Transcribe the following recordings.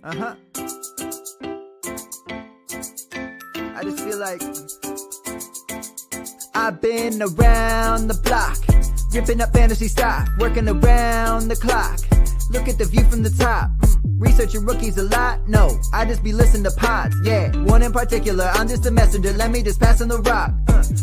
I just feel like I've been around the block, ripping up fantasy stock, working around the clock. Look at the view from the top. Researching rookies a lot? No, I just be listening to pods, yeah. One in particular, I'm just a messenger, let me just pass on the rock.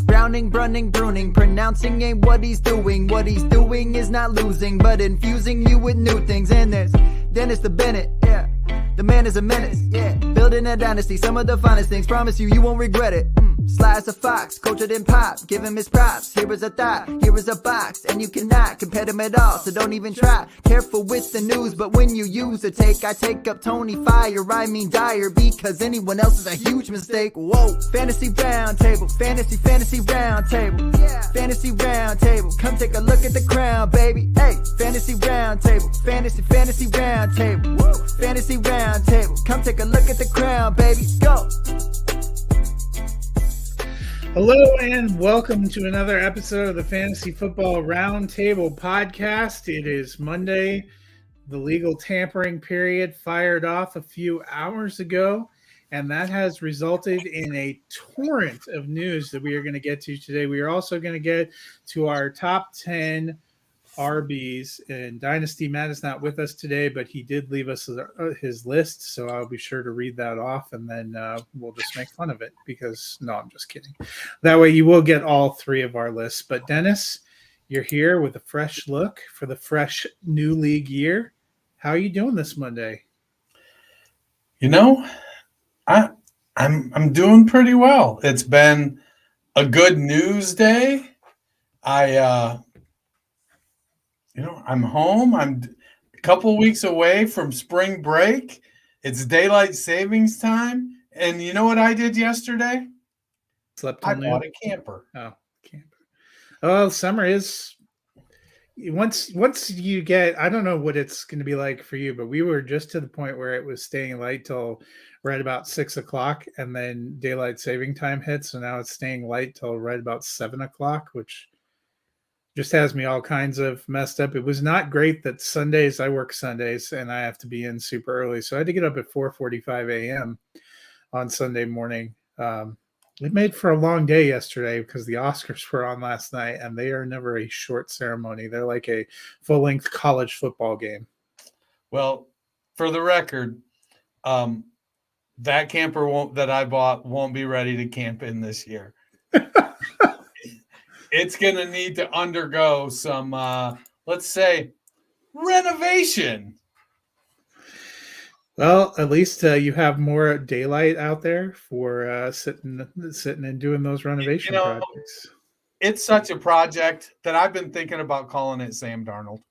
Browning, brunning, pruning, pronouncing ain't what he's doing. What he's doing is not losing, but infusing you with new things. And there's Dennis the Bennett, yeah. The man is a menace, yeah. Building a dynasty, some of the finest things. Promise you, you won't regret it. Sly as a fox, cultured in pop. Give him his props. Here is a thought, here is a box, and you cannot compare them at all. So don't even try. Careful with the news, but when you use a take, I take up Tony Fire. I mean Dyer, because anyone else is a huge mistake. Whoa, fantasy round table, fantasy round table, yeah. Fantasy round table. Come take a look at the crown, baby. Hey, fantasy round table, fantasy round table, woo. Fantasy round table. Come take a look at the crown, baby. Go. Hello and welcome to another episode of the Fantasy Football Roundtable podcast. It is Monday. The legal tampering period fired off a few hours ago, and that has resulted in a torrent of news that we are going to get to today. We are also going to get to our top 10 RBs, and Dynasty Matt is not with us today, but he did leave us his list, so I'll be sure to read that off, and then we'll just make fun of it because, no, I'm just kidding. That way you will get all three of our lists. But Dennis, you're here with a fresh look for the fresh new league year. How are you doing this Monday? You know, I'm doing pretty well. It's been a good news day. I'm home. I'm a couple weeks away from spring break. It's daylight savings time. And you know what I did yesterday? I bought a camper. Oh, camper. Oh, summer is once you get, I don't know what it's going to be like for you, but we were just to the point where it was staying light till right about 6 o'clock, and then daylight saving time hits. So now it's staying light till right about 7 o'clock, which just has me all kinds of messed up. It was not great that Sundays, I work Sundays and I have to be in super early. So I had to get up at 4:45 a.m. on Sunday morning. It made for a long day yesterday because the Oscars were on last night, and they are never a short ceremony. They're like a full-length college football game. Well, for the record, that camper that I bought won't be ready to camp in this year. It's going to need to undergo some, let's say, renovation. Well, at least you have more daylight out there for sitting and doing those renovation projects. It's such a project that I've been thinking about calling it Sam Darnold.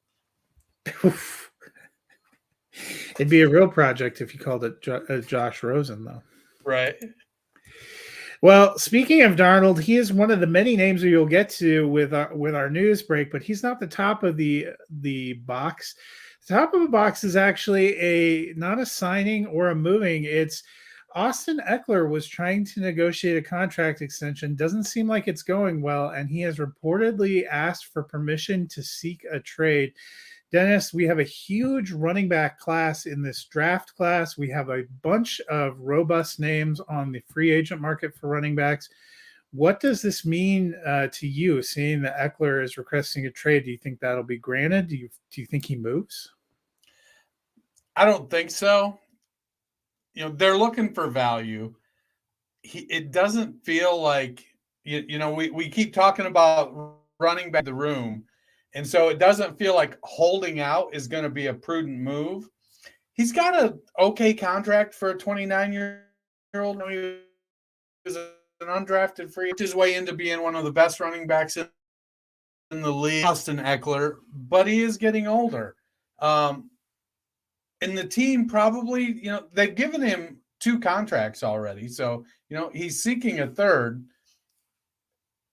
It'd be a real project if you called it Josh Rosen, though. Right. Well, speaking of Darnold, he is one of the many names we will get to with our news break, but he's not the top of the box. The top of the box is actually not a signing or a moving. It's Austin Eckler was trying to negotiate a contract extension. Doesn't seem like it's going well, and he has reportedly asked for permission to seek a trade. Dennis, we have a huge running back class in this draft class. We have a bunch of robust names on the free agent market for running backs. What does this mean to you, seeing that Eckler is requesting a trade? Do you think that'll be granted? Do you think he moves? I don't think so. They're looking for value. It doesn't feel like, we keep talking about running back the room. And so it doesn't feel like holding out is going to be a prudent move. He's got an okay contract for a 29-year-old. He was an undrafted free, which his way into being one of the best running backs in the league, Austin Eckler, but he is getting older. And the team probably, they've given him 2 contracts already. So, he's seeking a third,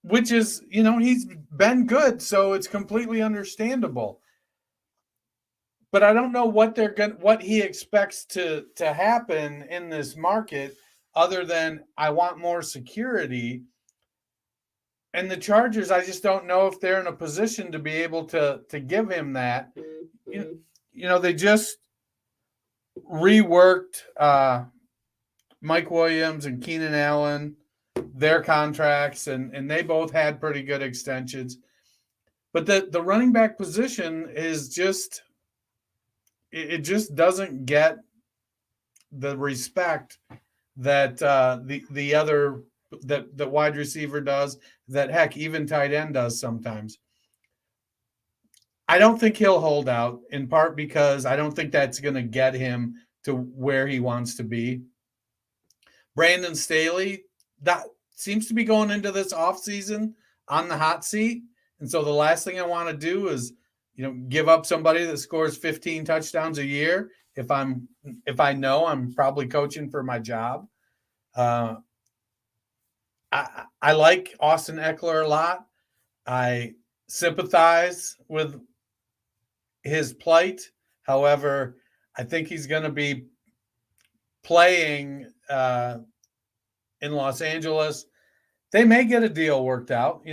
which is, he's been good, so it's completely understandable. But I don't know what he expects to happen in this market other than I want more security. And the Chargers, I just don't know if they're in a position to be able to give him that. They just reworked Mike Williams and Keenan Allen, their contracts, and they both had pretty good extensions. But the running back position is just it just doesn't get the respect that the other that the wide receiver does, that heck even tight end does sometimes. I don't think he'll hold out, in part because I don't think that's going to get him to where he wants to be. Brandon Staley, that seems to be going into this offseason on the hot seat. And so the last thing I want to do is, give up somebody that scores 15 touchdowns a year if I know I'm probably coaching for my job. I like Austin Eckler a lot. I sympathize with his plight. However, I think he's going to be playing in Los Angeles. They may get a deal worked out.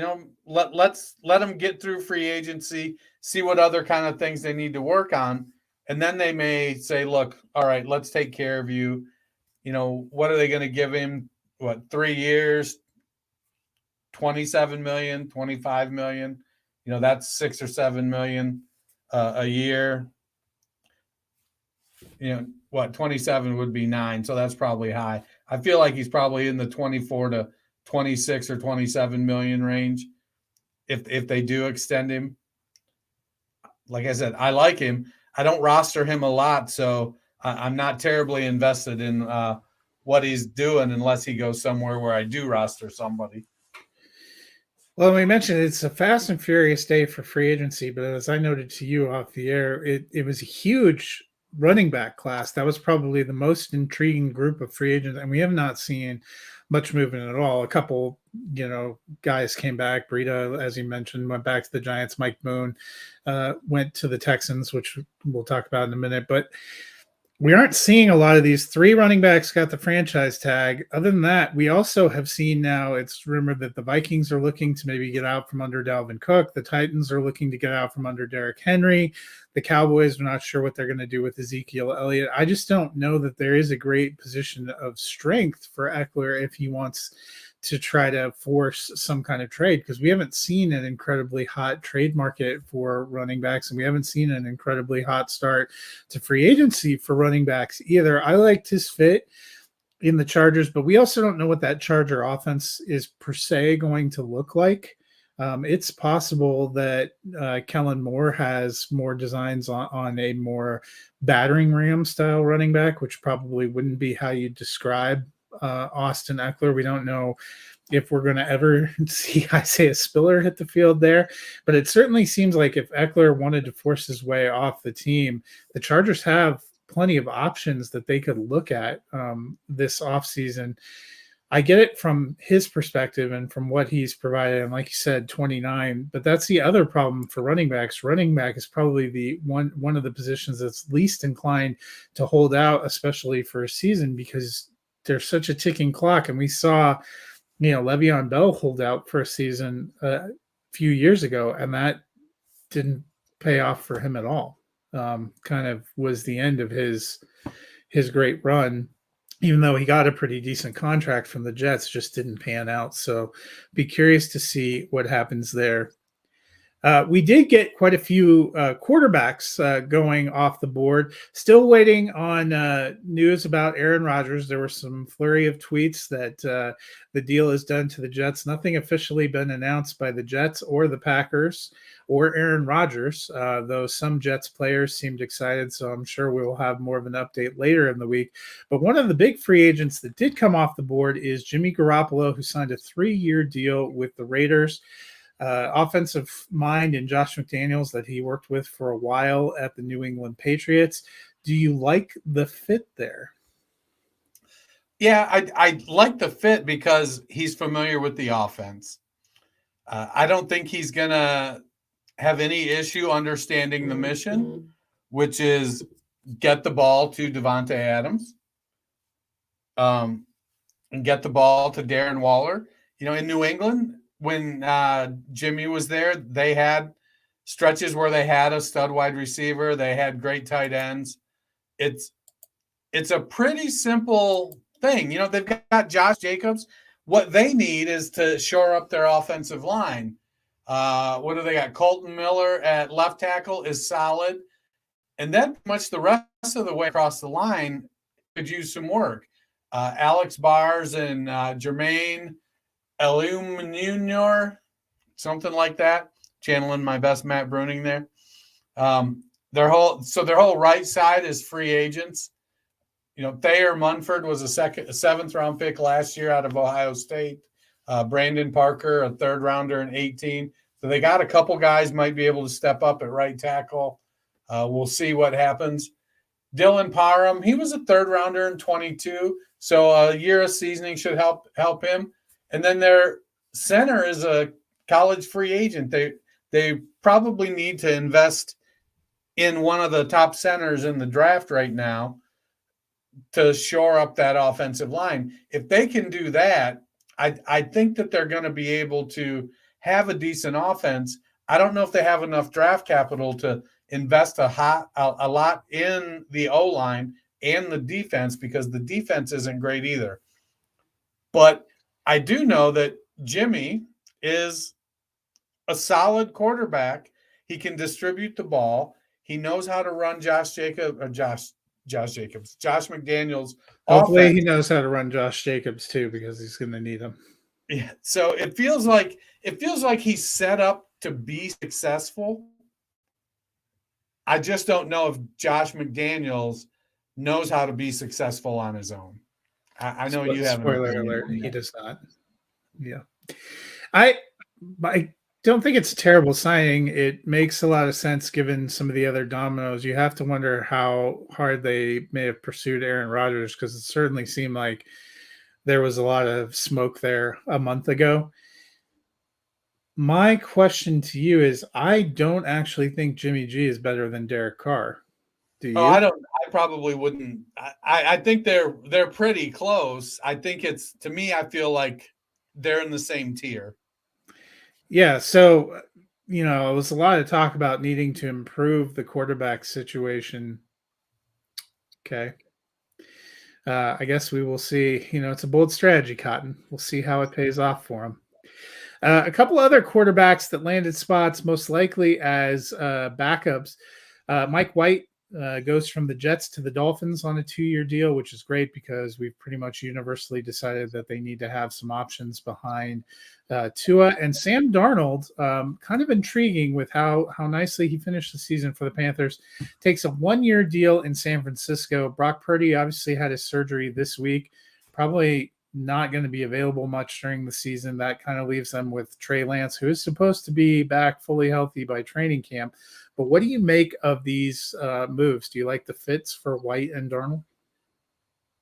Let's let them get through free agency, see what other kind of things they need to work on, and then they may say, "Look, all right, let's take care of you." What are they going to give him? 3 years, 27 million, 25 million? That's 6 or 7 million a year. 27 would be 9, so that's probably high. I feel like he's probably in the 24 to 26 or 27 million range if they do extend him. Like I said, I like him. I don't roster him a lot, so I'm not terribly invested in what he's doing unless he goes somewhere where I do roster somebody. Well, we mentioned it's a fast and furious day for free agency, but as I noted to you off the air, it was a huge running back class. That was probably the most intriguing group of free agents, and we have not seen much movement at all. A couple, guys came back. Breida, as you mentioned, went back to the Giants. Mike Boone went to the Texans, which we'll talk about in a minute. But we aren't seeing a lot of these. 3 running backs got the franchise tag. Other than that, we also have seen now, it's rumored that the Vikings are looking to maybe get out from under Dalvin Cook. The Titans are looking to get out from under Derrick Henry. The Cowboys are not sure what they're going to do with Ezekiel Elliott. I just don't know that there is a great position of strength for Eckler if he wants to try to force some kind of trade, because we haven't seen an incredibly hot trade market for running backs, and we haven't seen an incredibly hot start to free agency for running backs either. I liked his fit in the Chargers, but we also don't know what that Charger offense is per se going to look like. It's possible that Kellen Moore has more designs on a more battering ram style running back, which probably wouldn't be how you describe Austin Eckler. We don't know if we're going to ever see Isaiah Spiller hit the field there, but it certainly seems like if Eckler wanted to force his way off the team, the Chargers have plenty of options that they could look at this offseason. I get it from his perspective and from what he's provided. And like you said, 29, but that's the other problem for running backs. Running back is probably the one of the positions that's least inclined to hold out, especially for a season, because there's such a ticking clock. And we saw, Le'Veon Bell hold out for a season a few years ago, and that didn't pay off for him at all. Kind of was the end of his great run, even though he got a pretty decent contract from the Jets, just didn't pan out. So be curious to see what happens there. We did get quite a few quarterbacks going off the board. Still waiting on news about Aaron Rodgers. There were some flurry of tweets that the deal is done to the Jets. Nothing officially been announced by the Jets or the Packers or Aaron Rodgers, though some Jets players seemed excited. So I'm sure we will have more of an update later in the week. But one of the big free agents that did come off the board is Jimmy Garoppolo, who signed a 3-year deal with the Raiders. Offensive mind in Josh McDaniels that he worked with for a while at the New England Patriots. Do you like the fit there? Yeah, I like the fit because he's familiar with the offense. I don't think he's going to have any issue understanding the mission, which is get the ball to Devontae Adams, and get the ball to Darren Waller. In New England, when Jimmy was there, they had stretches where they had a stud wide receiver. They had great tight ends. It's it's a pretty simple thing. They've got Josh Jacobs. What they need is to shore up their offensive line. What do they got? Colton Miller at left tackle is solid. And then much the rest of the way across the line could use some work. Alex Bars and Jermaine Eluminor, something like that. Channeling my best Matt Bruning there. Their whole right side is free agents. Thayer Munford was a seventh round pick last year out of Ohio State. Brandon Parker, a third rounder in 18. So they got a couple guys might be able to step up at right tackle. We'll see what happens. Dylan Parham, he was a third rounder in 22. So a year of seasoning should help him. And then their center is a college free agent. They probably need to invest in one of the top centers in the draft right now to shore up that offensive line. If they can do that, I think that they're going to be able to have a decent offense. I don't know if they have enough draft capital to invest a lot in the O-line and the defense, because the defense isn't great either. But I do know that Jimmy is a solid quarterback. He can distribute the ball. He knows how to run Josh McDaniels. Hopefully offense. he knows how to run Josh Jacobs too, because he's going to need him. Yeah. So it feels like he's set up to be successful. I just don't know if Josh McDaniels knows how to be successful on his own. I know you have. Spoiler alert: he does not. Yeah, I don't think it's a terrible signing. It makes a lot of sense given some of the other dominoes. You have to wonder how hard they may have pursued Aaron Rodgers, because it certainly seemed like there was a lot of smoke there a month ago. My question to you is, I don't actually think Jimmy G is better than Derek Carr. Do you? Oh, I probably wouldn't. I think they're pretty close. I think to me, I feel like they're in the same tier. Yeah. So, it was a lot of talk about needing to improve the quarterback situation. Okay. I guess we will see. It's a bold strategy, Cotton. We'll see how it pays off for him. A couple other quarterbacks that landed spots, most likely as backups. Mike White goes from the Jets to the Dolphins on a 2-year deal, which is great because we've pretty much universally decided that they need to have some options behind Tua. And Sam Darnold, kind of intriguing with how nicely he finished the season for the Panthers, takes a 1-year deal in San Francisco. Brock Purdy obviously had his surgery this week, probably not going to be available much during the season. That kind of leaves them with Trey Lance, who is supposed to be back fully healthy by training camp. But what do you make of these moves? Do you like the fits for White and Darnold?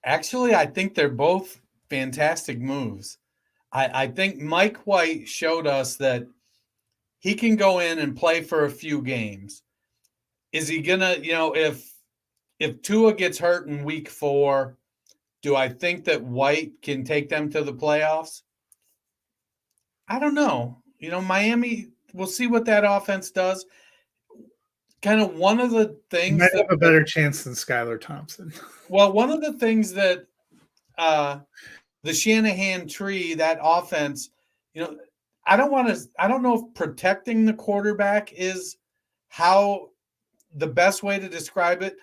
Actually, I think they're both fantastic moves. I think Mike White showed us that he can go in and play for a few games. Is he gonna, if Tua gets hurt in week 4, do I think that White can take them to the playoffs? I don't know. Miami, we'll see what that offense does. Kind of one of the things might have a better chance than Skylar Thompson. Well, one of the things that the Shanahan tree, that offense, I don't know if protecting the quarterback is how the best way to describe it,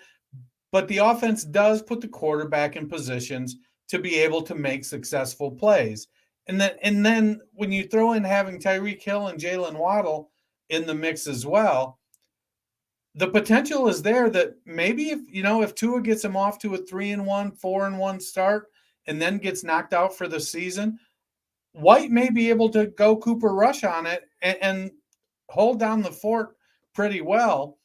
but the offense does put the quarterback in positions to be able to make successful plays. And then when you throw in having Tyreek Hill and Jalen Waddle in the mix as well, the potential is there that maybe if Tua gets him off to a 3-1, 4-1 start and then gets knocked out for the season, White may be able to go Cooper Rush on it and hold down the fort pretty well.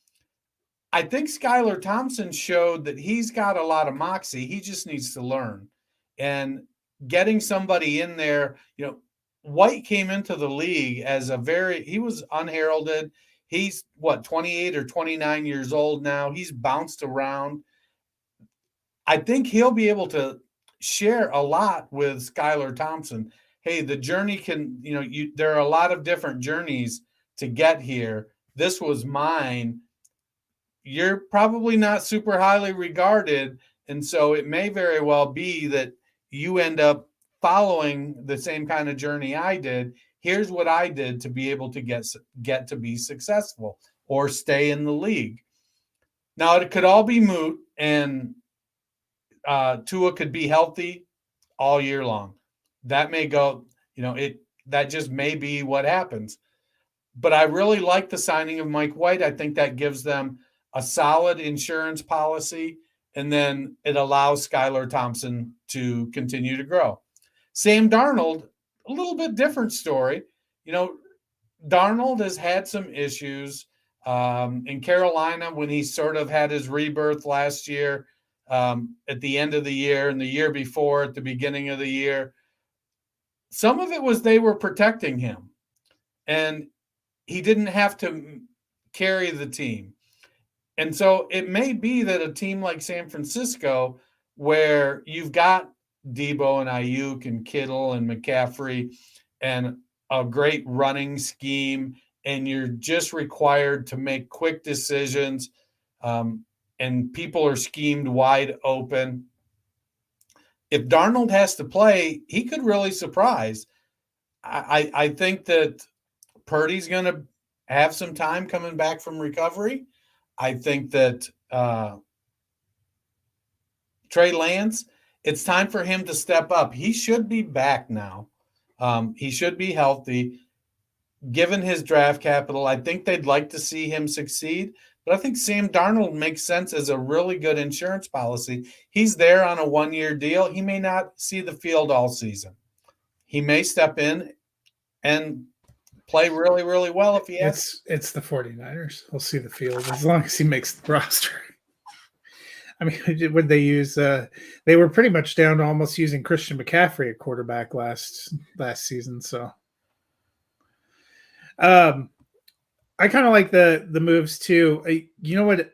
I think Skylar Thompson showed that he's got a lot of moxie. He just needs to learn. And getting somebody in there, White came into the league as he was unheralded. He's 28 or 29 years old now. He's bounced around. I think he'll be able to share a lot with Skylar Thompson. Hey, the journey can, there are a lot of different journeys to get here. This was mine. You're probably not super highly regarded, And so it may very well be that you end up following the same kind of journey I did. Here's what I did to be able to get to be successful or stay in the league. Now it could all be moot, and Tua could be healthy all year long. That may go, that just may be what happens. But I really like the signing of Mike White. I think that gives them a solid insurance policy, and then it allows Skylar Thompson to continue to grow. Sam Darnold, a little bit different story. Darnold has had some issues in Carolina when he sort of had his rebirth last year, at the end of the year, and the year before at the beginning of the year. Some of it was they were protecting him, and he didn't have to carry the team. And so it may be that a team like San Francisco, where you've got Debo and Ayuk and Kittle and McCaffrey and a great running scheme, and you're just required to make quick decisions, and people are schemed wide open. If Darnold has to play, he could really surprise. I think that Purdy's going to have some time coming back from recovery. I think that Trey Lance, it's time for him to step up. He should be back now. He should be healthy. Given his draft capital, I think they'd like to see him succeed. But I think Sam Darnold makes sense as a really good insurance policy. He's there on a one-year deal. He may not see the field all season. He may step in and play really, really well if he has. It's the 49ers. He'll see the field as long as he makes the roster. I mean, would they use? They were pretty much down to almost using Christian McCaffrey at quarterback last season. So, I kind of like the moves too. You know what?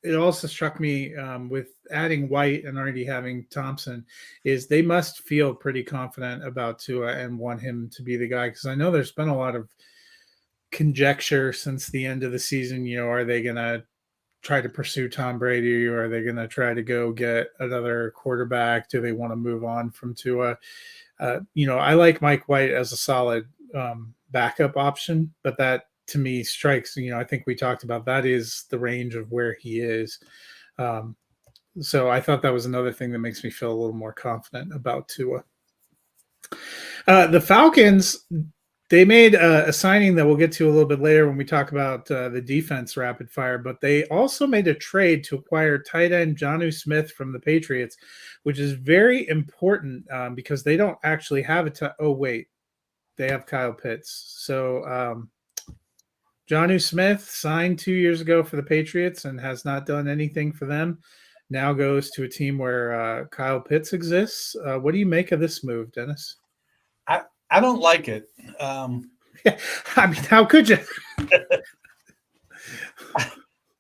It also struck me with adding White and already having Thompson is they must feel pretty confident about Tua and want him to be the guy, because I know there's been a lot of conjecture since the end of the season. Are they going to try to pursue Tom Brady, or are they going to try to go get another quarterback? Do they want to move on from Tua? I like Mike White as a solid backup option, but that to me strikes, I think we talked about that is the range of where he is. So I thought that was another thing that makes me feel a little more confident about Tua. The Falcons, they made a signing that we'll get to a little bit later when we talk about the defense rapid fire, but they also made a trade to acquire tight end Jonnu Smith from the Patriots, which is very important because they don't actually have they have Kyle Pitts. So Jonnu Smith signed 2 years ago for the Patriots and has not done anything for them. Now goes to a team where Kyle Pitts exists. What do you make of this move, Dennis? I don't like it. I mean, how could you?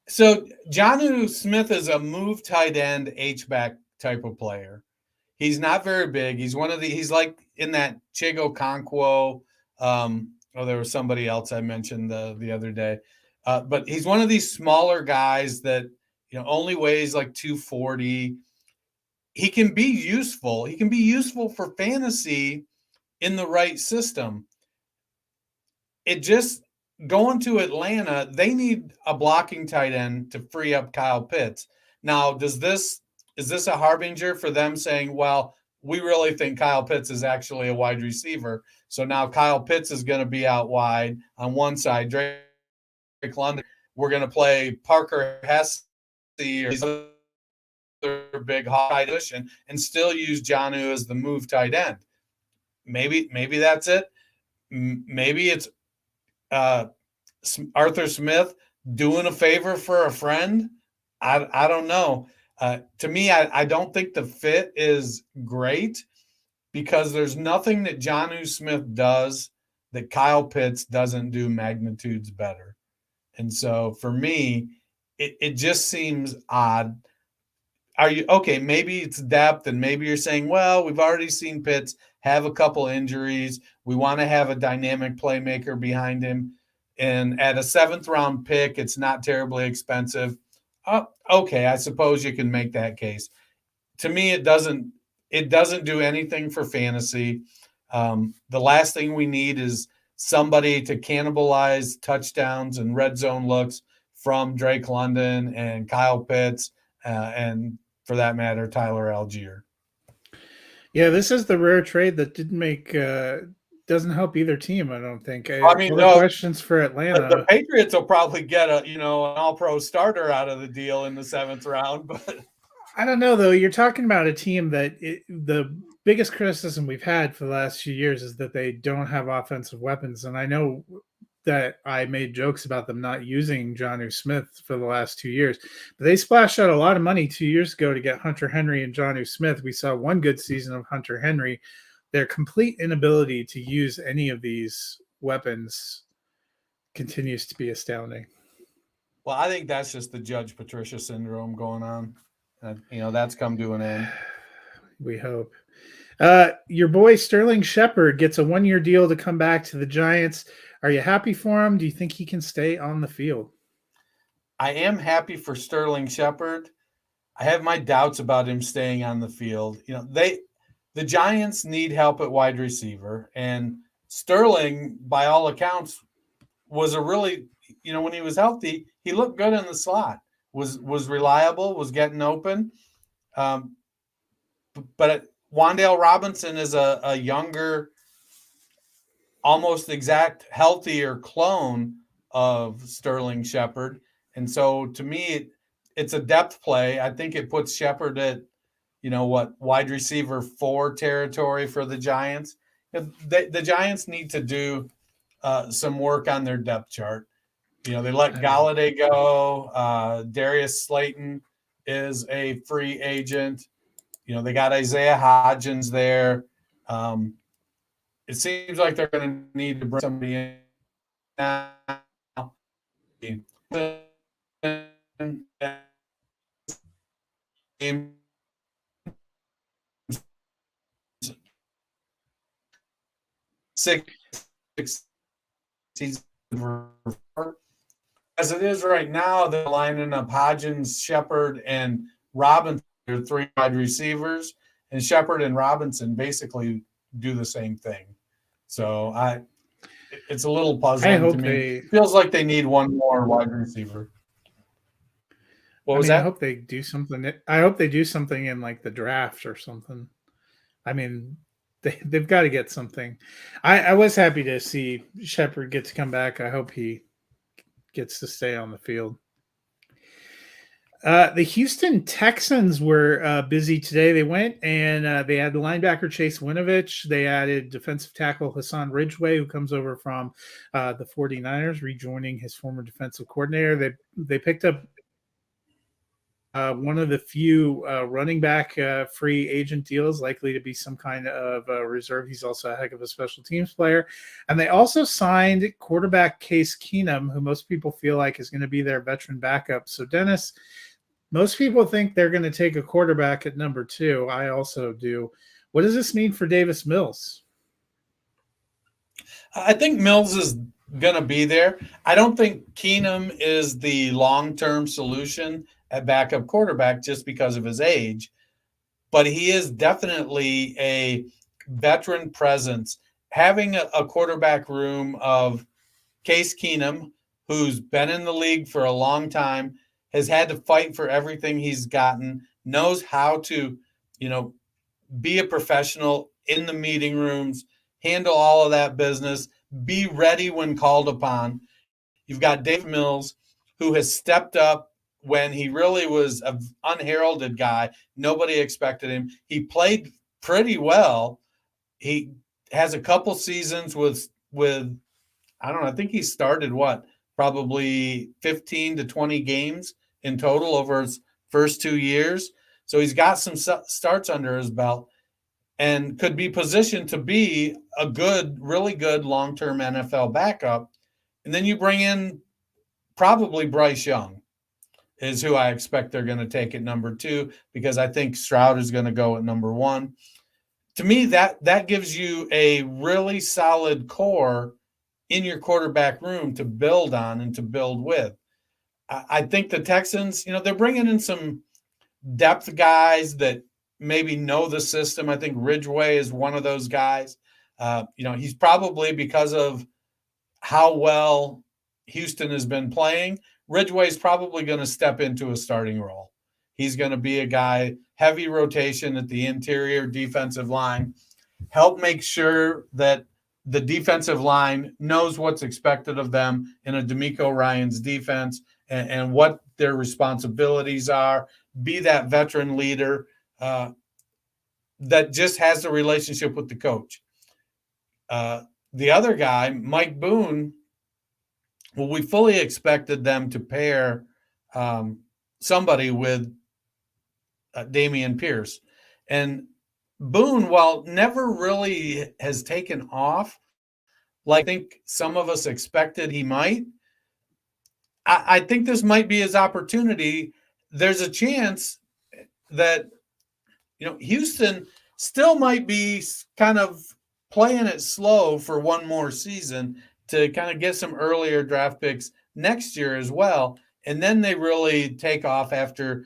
So Jonnu Smith is a move tight end H-back type of player. He's not very big. He's like in that Chigo Okonkwo. There was somebody else I mentioned the other day. But he's one of these smaller guys that, only weighs like 240. He can be useful. He can be useful for fantasy in the right system. It just going to Atlanta, they need a blocking tight end to free up Kyle Pitts. Now, is this a harbinger for them saying, well, we really think Kyle Pitts is actually a wide receiver, so now Kyle Pitts is going to be out wide on one side, Drake London, we're going to play Parker Hesse or these other big high position and still use Jonnu as the move tight end. Maybe that's it. Maybe it's Arthur Smith doing a favor for a friend. I don't know. To me, I don't think the fit is great because there's nothing that Jonnu Smith does that Kyle Pitts doesn't do magnitudes better. And so for me, it just seems odd. Are you okay? Maybe it's depth, and maybe you're saying, well, we've already seen Pitts have a couple injuries. We want to have a dynamic playmaker behind him. And at a 7th round pick, it's not terribly expensive. Okay, I suppose you can make that case. to me, it doesn't do anything for fantasy. The last thing we need is somebody to cannibalize touchdowns and red zone looks from Drake London and Kyle Pitts, and for that matter, Tyler Algier. Yeah, this is the rare trade that didn't make doesn't help either team. I don't think. I mean, What are questions for the Atlanta? Patriots will probably get an all-pro starter out of the deal in the 7th round, but I don't know though. You're talking about a team that the biggest criticism we've had for the last few years is that they don't have offensive weapons, and I know that I made jokes about them not using Jonnu Smith for the last 2 years, but they splashed out a lot of money 2 years ago to get Hunter Henry and Jonnu Smith. We saw one good season of Hunter Henry. Their complete inability to use any of these weapons continues to be astounding. well, I think that's just the Judge Patricia syndrome going on. That's come to an end. We hope. Your boy Sterling Shepard gets a 1-year deal to come back to the Giants. Are you happy for him? Do you think he can stay on the field? I am happy for Sterling Shepard. I have my doubts about him staying on the field. The Giants need help at wide receiver, and Sterling, by all accounts, was a really, when he was healthy, he looked good in the slot. Was reliable, was getting open. But Wan'Dale Robinson is a younger, almost exact, healthier clone of Sterling Shepard. And so to me, it's a depth play. I think it puts Shepard at, wide receiver 4 territory for the Giants. The Giants need to do some work on their depth chart. They let Galladay go. Darius Slayton is a free agent. They got Isaiah Hodgins there. It seems like they're going to need to bring somebody in now. 6 seasons as it is right now, they're lining up Hodgins, Shepard, and Robinson, 3 wide receivers, and Shepard and Robinson basically do the same thing. So it's a little puzzling to me. It feels like they need one more wide receiver. What was that? I hope they do something. I hope they do something in like the draft or something. I mean, they've got to get something. I was happy to see Shepard get to come back. I hope he gets to stay on the field. The Houston Texans were busy today. They went and they had the linebacker Chase Winovich. They added defensive tackle Hassan Ridgeway, who comes over from the 49ers, rejoining his former defensive coordinator. They picked up one of the few running back free agent deals, likely to be some kind of reserve. He's also a heck of a special teams player. And they also signed quarterback Case Keenum, who most people feel like is going to be their veteran backup. So, Dennis, most people think they're going to take a quarterback at number 2. I also do. What does this mean for Davis Mills? I think Mills is going to be there. I don't think Keenum is the long-term solution at backup quarterback just because of his age, but he is definitely a veteran presence. Having a quarterback room of Case Keenum, who's been in the league for a long time, has had to fight for everything he's gotten, knows how to, be a professional in the meeting rooms, handle all of that business, be ready when called upon. You've got Dave Mills, who has stepped up when he really was an unheralded guy. Nobody expected him. He played pretty well. He has a couple seasons with I don't know, I think he started probably 15 to 20 games in total over his first 2 years. So he's got some starts under his belt and could be positioned to be a really good long-term NFL backup. And then you bring in probably Bryce Young is who I expect they're going to take at number 2, because I think Stroud is going to go at number 1. To me, that gives you a really solid core in your quarterback room to build on and to build with. I think the Texans, they're bringing in some depth guys that maybe know the system. I think Ridgeway is one of those guys. He's probably, because of how well Houston has been playing, Ridgeway's probably going to step into a starting role. He's going to be a guy, heavy rotation at the interior defensive line, help make sure that the defensive line knows what's expected of them in a D'Amico Ryans defense and what their responsibilities are, be that veteran leader that just has a relationship with the coach. The other guy, Mike Boone, well, we fully expected them to pair somebody with Dameon Pierce. And Boone, while never really has taken off like I think some of us expected he might, I think this might be his opportunity. There's a chance that Houston still might be kind of playing it slow for one more season to kind of get some earlier draft picks next year as well. And then they really take off after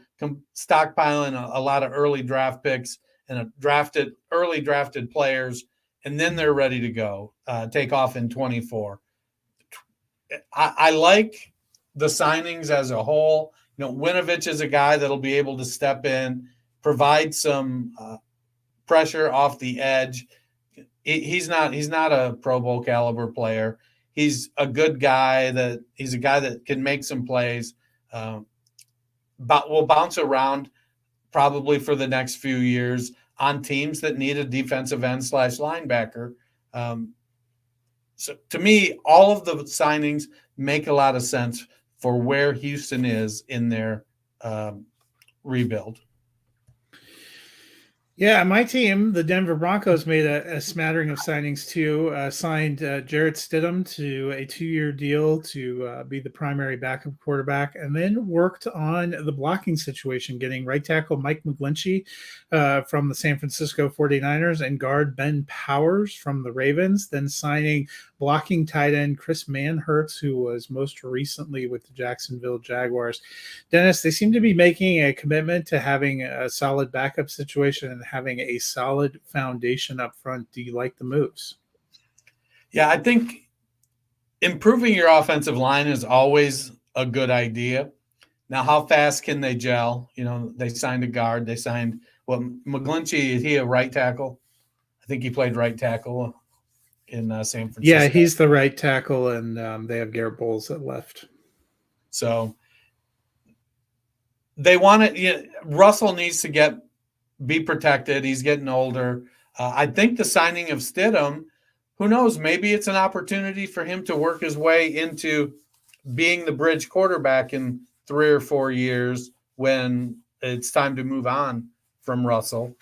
stockpiling a lot of early draft picks and early drafted players. And then they're ready to go, take off in 24. I like the signings as a whole. Winovich is a guy that'll be able to step in, provide some pressure off the edge. He's not a Pro Bowl caliber player. He's a good guy. He's a guy that can make some plays. But will bounce around probably for the next few years on teams that need a defensive end / linebacker. So to me, all of the signings make a lot of sense for where Houston is in their rebuild. Yeah, my team, the Denver Broncos, made a smattering of signings too. Signed Jarrett Stidham to a 2-year deal to be the primary backup quarterback, and then worked on the blocking situation, getting right tackle Mike McGlinchey from the San Francisco 49ers and guard Ben Powers from the Ravens, then signing blocking tight end Chris Manhertz, who was most recently with the Jacksonville Jaguars. Dennis, they seem to be making a commitment to having a solid backup situation and having a solid foundation up front. Do you like the moves? Yeah, I think improving your offensive line is always a good idea. Now, how fast can they gel? They signed a guard. They signed McGlinchey. Is he a right tackle? I think he played right tackle in San Francisco. Yeah, he's the right tackle, and they have Garrett Bowles at left. So they want it. Russell needs to be protected. He's getting older. I think the signing of Stidham, who knows, maybe it's an opportunity for him to work his way into being the bridge quarterback in 3 or 4 years when it's time to move on from Russell.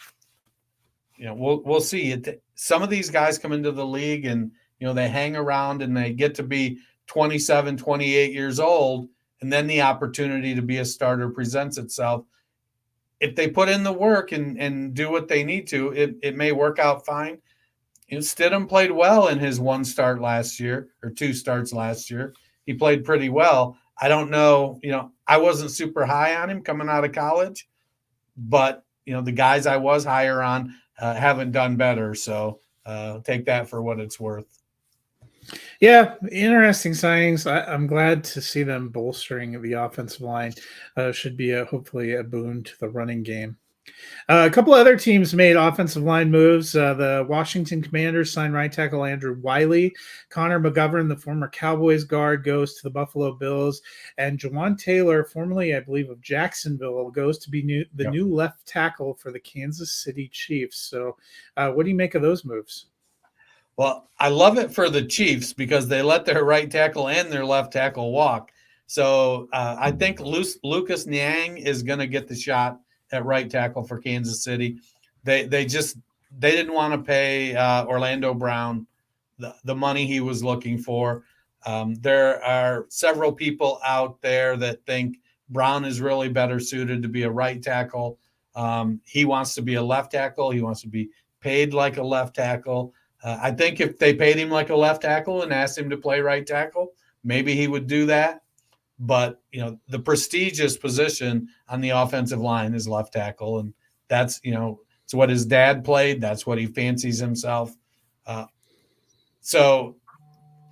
We'll see. Some of these guys come into the league and, they hang around and they get to be 27, 28 years old, and then the opportunity to be a starter presents itself. If they put in the work and do what they need to, it may work out fine. Stidham played well in his 1 start last year or 2 starts last year. He played pretty well. I don't know, I wasn't super high on him coming out of college, but, the guys I was higher on haven't done better. So take that for what it's worth. Yeah, interesting signings. I'm glad to see them bolstering the offensive line. Should be hopefully a boon to the running game. A couple other teams made offensive line moves. The Washington Commanders signed right tackle Andrew Wiley. Connor McGovern, the former Cowboys guard, goes to the Buffalo Bills. And Jawan Taylor, formerly, I believe, of Jacksonville, goes to be new left tackle for the Kansas City Chiefs. So what do you make of those moves? Well, I love it for the Chiefs because they let their right tackle and their left tackle walk. So I think Lucas Niang is going to get the shot at right tackle for Kansas City. They didn't want to pay Orlando Brown the money he was looking for. There are several people out there that think Brown is really better suited to be a right tackle. He wants to be a left tackle. He wants to be paid like a left tackle. I think if they paid him like a left tackle and asked him to play right tackle, maybe he would do that. But, the prestigious position on the offensive line is left tackle, and That's, it's what his dad played. That's what he fancies himself. So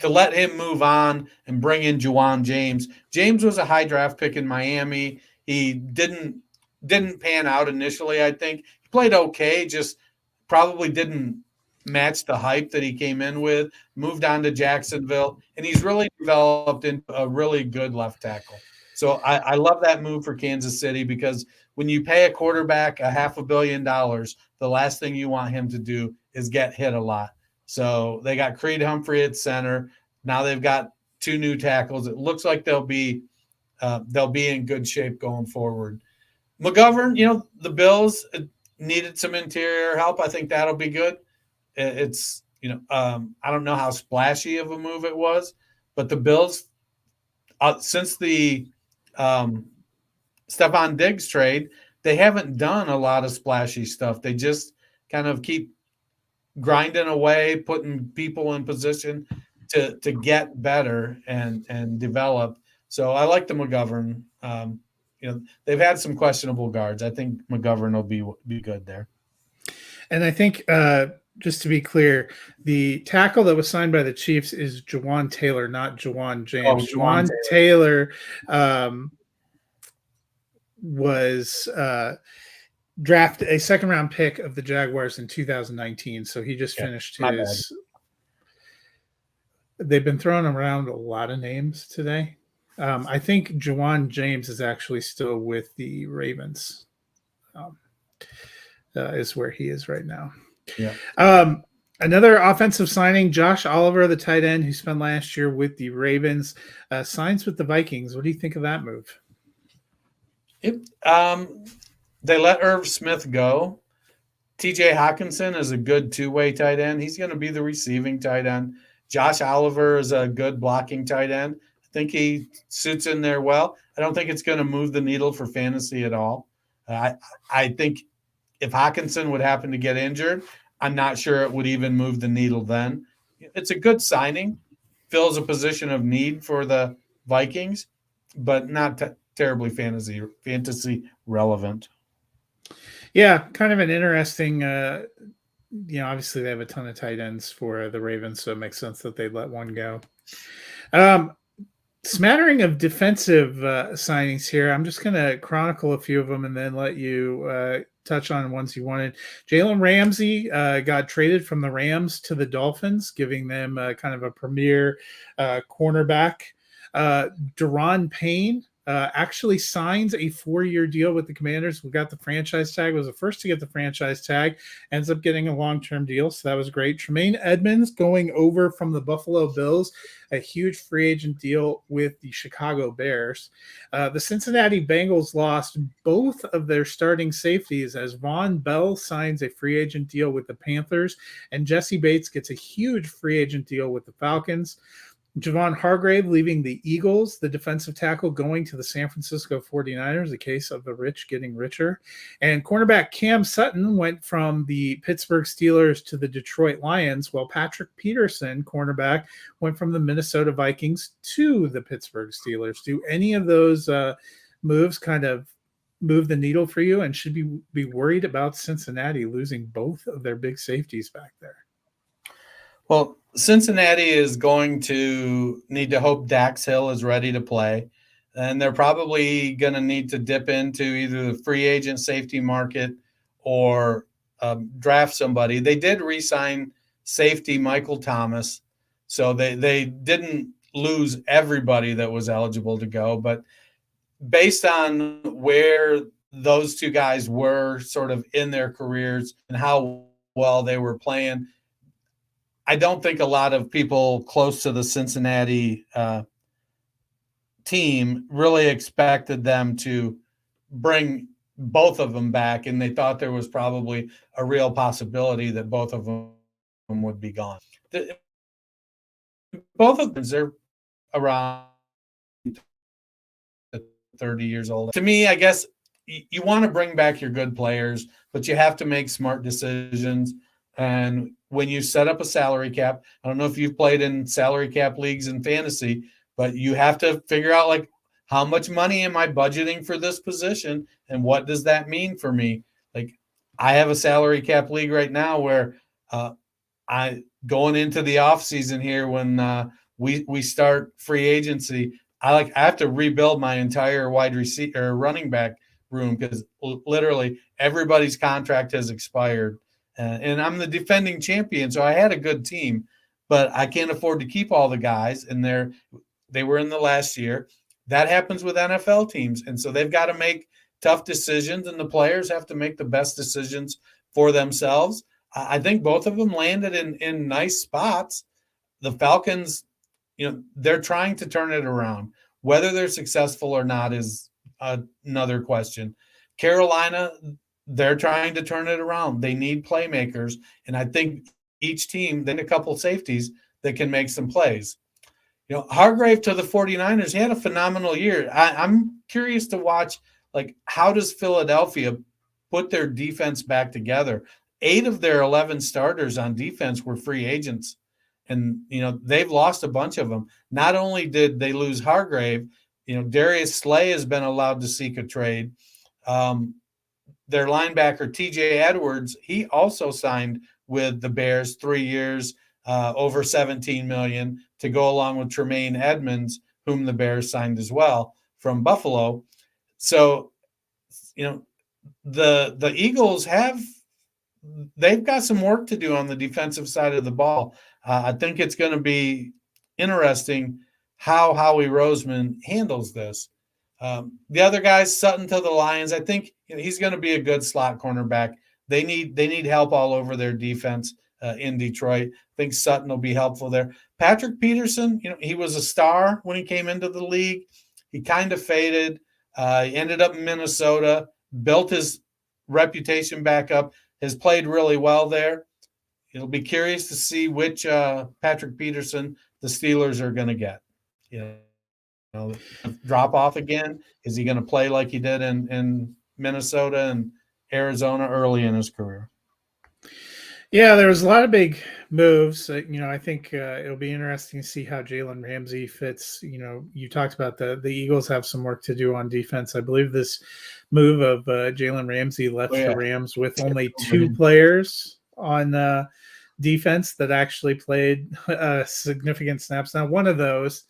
to let him move on and bring in Juwan James. James was a high draft pick in Miami. He didn't pan out initially, I think. He played okay, just probably didn't match the hype that he came in with, moved on to Jacksonville, and he's really developed into a really good left tackle. So I love that move for Kansas City, because when you pay a quarterback $500 million, the last thing you want him to do is get hit a lot. So they got Creed Humphrey at center. Now they've got 2 new tackles. It looks like they'll be in good shape going forward. McGovern, the Bills needed some interior help. I think that'll be good. It's, I don't know how splashy of a move it was, but the Bills, since the Stephon Diggs trade, they haven't done a lot of splashy stuff. They just kind of keep grinding away, putting people in position to get better and develop. So I like the McGovern. They've had some questionable guards. I think McGovern will be good there. And I think, just to be clear, the tackle that was signed by the Chiefs is Juwan Taylor, not Juwan James. Oh, Juwan Taylor was drafted a second-round pick of the Jaguars in 2019. So he just finished his. They've been throwing around a lot of names today. I think Juwan James is actually still with the Ravens. Is where he is right now. Yeah. Another offensive signing, Josh Oliver, the tight end who spent last year with the Ravens, signs with the Vikings. What do you think of that move? They let Irv Smith go. TJ Hawkinson is a good two-way tight end. He's going to be the receiving tight end. Josh Oliver is a good blocking tight end. I think he suits in there well. I don't think it's going to move the needle for fantasy at all. I think if Hawkinson would happen to get injured, I'm not sure it would even move the needle then. It's a good signing, fills a position of need for the Vikings, but not terribly fantasy relevant. Yeah, kind of an interesting, obviously they have a ton of tight ends for the Ravens, so it makes sense that they'd let one go. Smattering of defensive signings here. I'm just going to chronicle a few of them and then let you touch on ones you wanted. Jalen Ramsey got traded from the Rams to the Dolphins, giving them kind of a premier cornerback. Deron Payne actually signs a 4-year deal with the Commanders. We got the franchise tag, was the first to get the franchise tag, ends up getting a long-term deal, so that was great. Tremaine Edmonds going over from the Buffalo Bills, a huge free agent deal with the Chicago Bears. The Cincinnati Bengals lost both of their starting safeties as Von Bell signs a free agent deal with the Panthers, and Jesse Bates gets a huge free agent deal with the Falcons. Javon Hargrave leaving the Eagles, the defensive tackle going to the San Francisco 49ers, a case of the rich getting richer. And cornerback Cam Sutton went from the Pittsburgh Steelers to the Detroit Lions, while Patrick Peterson, cornerback, went from the Minnesota Vikings to the Pittsburgh Steelers. Do any of those moves kind of move the needle for you, and should be worried about Cincinnati losing both of their big safeties back there? Well, Cincinnati is going to need to hope Dax Hill is ready to play. And they're probably going to need to dip into either the free agent safety market or draft somebody. They did re-sign safety Michael Thomas. So they didn't lose everybody that was eligible to go. But based on where those two guys were sort of in their careers and how well they were playing, I don't think a lot of people close to the Cincinnati team really expected them to bring both of them back, and they thought there was probably a real possibility that both of them would be gone. Both of them, they're around 30 years old. To me, I guess you want to bring back your good players, but you have to make smart decisions. And when you set up a salary cap, I don't know if you've played in salary cap leagues in fantasy, but you have to figure out, like, how much money am I budgeting for this position and what does that mean for me? Like, I have a salary cap league right now where I going into the off season here when we start free agency. I have to rebuild my entire wide receiver or running back room because literally everybody's contract has expired, and I'm the defending champion, so I had a good team, but I can't afford to keep all the guys, and they were in the last year. That happens with NFL teams, and so they've got to make tough decisions, and the players have to make the best decisions for themselves. I think both of them landed in nice spots. The Falcons, they're trying to turn it around. Whether they're successful or not is another question. Carolina, they're trying to turn it around. They need playmakers, and I think each team, they need a couple safeties that can make some plays. Hargrave to the 49ers, he had a phenomenal year. I'm curious to watch, like, how does Philadelphia put their defense back together? 8 of their 11 starters on defense were free agents, and they've lost a bunch of them. Not only did they lose Hargrave, Darius Slay has been allowed to seek a trade. Their linebacker TJ Edwards, he also signed with the Bears 3 years, over $17 million to go along with Tremaine Edmonds, whom the Bears signed as well from Buffalo. So, the Eagles they've got some work to do on the defensive side of the ball. I think it's going to be interesting how Howie Roseman handles this. The other guys, Sutton to the Lions, I think he's going to be a good slot cornerback. They need help all over their defense in Detroit. I think Sutton will be helpful there. Patrick Peterson, he was a star when he came into the league. He kind of faded. He ended up in Minnesota, built his reputation back up, has played really well there. It'll be curious to see which Patrick Peterson the Steelers are going to get. Drop off again? Is he going to play like he did in Minnesota and Arizona early in his career? Yeah, there was a lot of big moves. I think it'll be interesting to see how Jalen Ramsey fits. You talked about the Eagles have some work to do on defense. I believe this move of Jalen Ramsey left the Rams with only 2 players on defense that actually played significant snaps. Now, one of those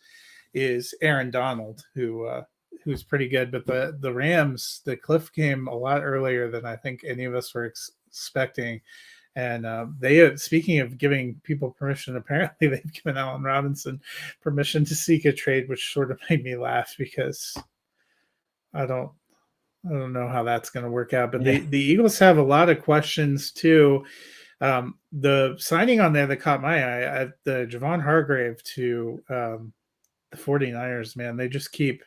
is Aaron Donald, who's pretty good, but the Rams, the cliff came a lot earlier than I think any of us were expecting. And they, speaking of giving people permission, apparently they've given Allen Robinson permission to seek a trade, which sort of made me laugh because I don't know how that's going to work out. But the Eagles have a lot of questions too. The signing on there that caught my eye, the Javon Hargrave to the 49ers, man, they just keep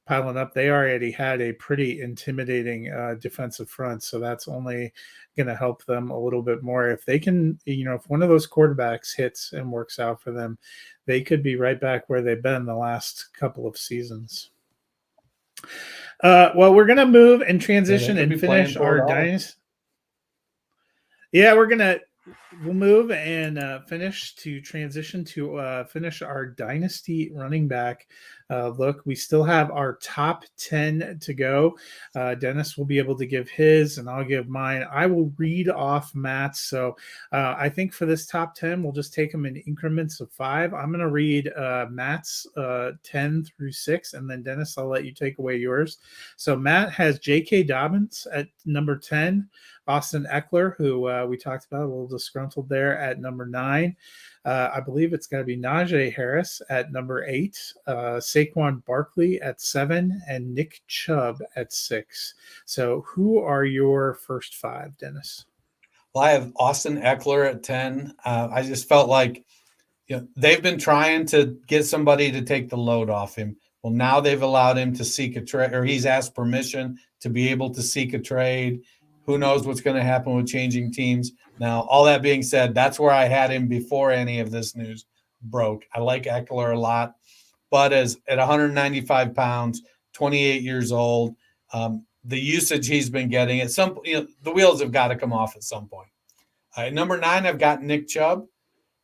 piling up. They already had a pretty intimidating defensive front, so that's only going to help them a little bit more. If they can, if one of those quarterbacks hits and works out for them, they could be right back where they've been the last couple of seasons. Well, we're going to move and transition and finish our dynasty. Yeah, we'll move and transition to finish our dynasty running back look. We still have our top 10 to go. Dennis will be able to give his, and I'll give mine. I will read off Matt's. So I think for this top 10, we'll just take them in increments of 5. I'm going to read Matt's 10 through 6, and then Dennis, I'll let you take away yours. So Matt has J.K. Dobbins at number 10. Austin Eckler, who we talked about, a little disgruntled there, at number 9. I believe it's going to be Najee Harris at number 8, Saquon Barkley at 7, and Nick Chubb at 6. So who are your first 5, Dennis? Well, I have Austin Eckler at 10. I just felt like they've been trying to get somebody to take the load off him. Well, now they've allowed him to seek a trade, or he's asked permission to be able to seek a trade. Who knows what's going to happen with changing teams? Now, all that being said, that's where I had him before any of this news broke. I like Eckler a lot, but at 195 pounds, 28 years old, the usage he's been getting at some, the wheels have got to come off at some point. At number 9, I've got Nick Chubb.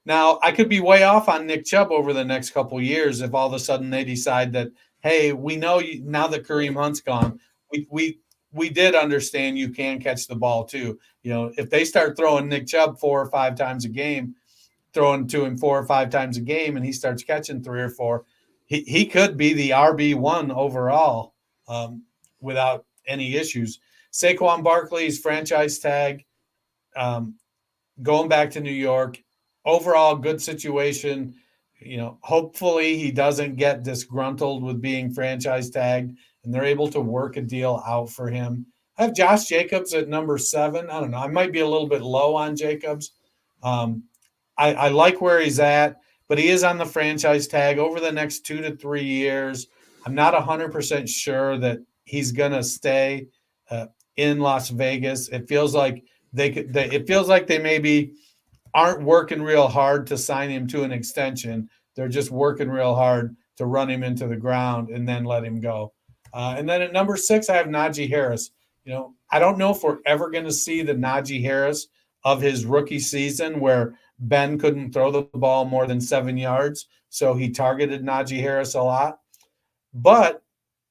Now, I could be way off on Nick Chubb over the next couple of years if all of a sudden they decide that, hey, we know now that Kareem Hunt's gone, we we did understand you can catch the ball too. If they start throwing Nick Chubb 4 or 5 times a game, throwing to him 4 or 5 times a game, and he starts catching 3 or 4, he could be the RB1 overall without any issues. Saquon Barkley's franchise tag, going back to New York, overall good situation. Hopefully he doesn't get disgruntled with being franchise tagged and they're able to work a deal out for him. I have Josh Jacobs at number 7. I don't know. I might be a little bit low on Jacobs. I like where he's at, but he is on the franchise tag over the next 2 to 3 years. I'm not 100% sure that he's going to stay in Las Vegas. It feels like they maybe aren't working real hard to sign him to an extension. They're just working real hard to run him into the ground and then let him go. And then at number 6, I have Najee Harris. I don't know if we're ever going to see the Najee Harris of his rookie season where Ben couldn't throw the ball more than 7 yards, so he targeted Najee Harris a lot. But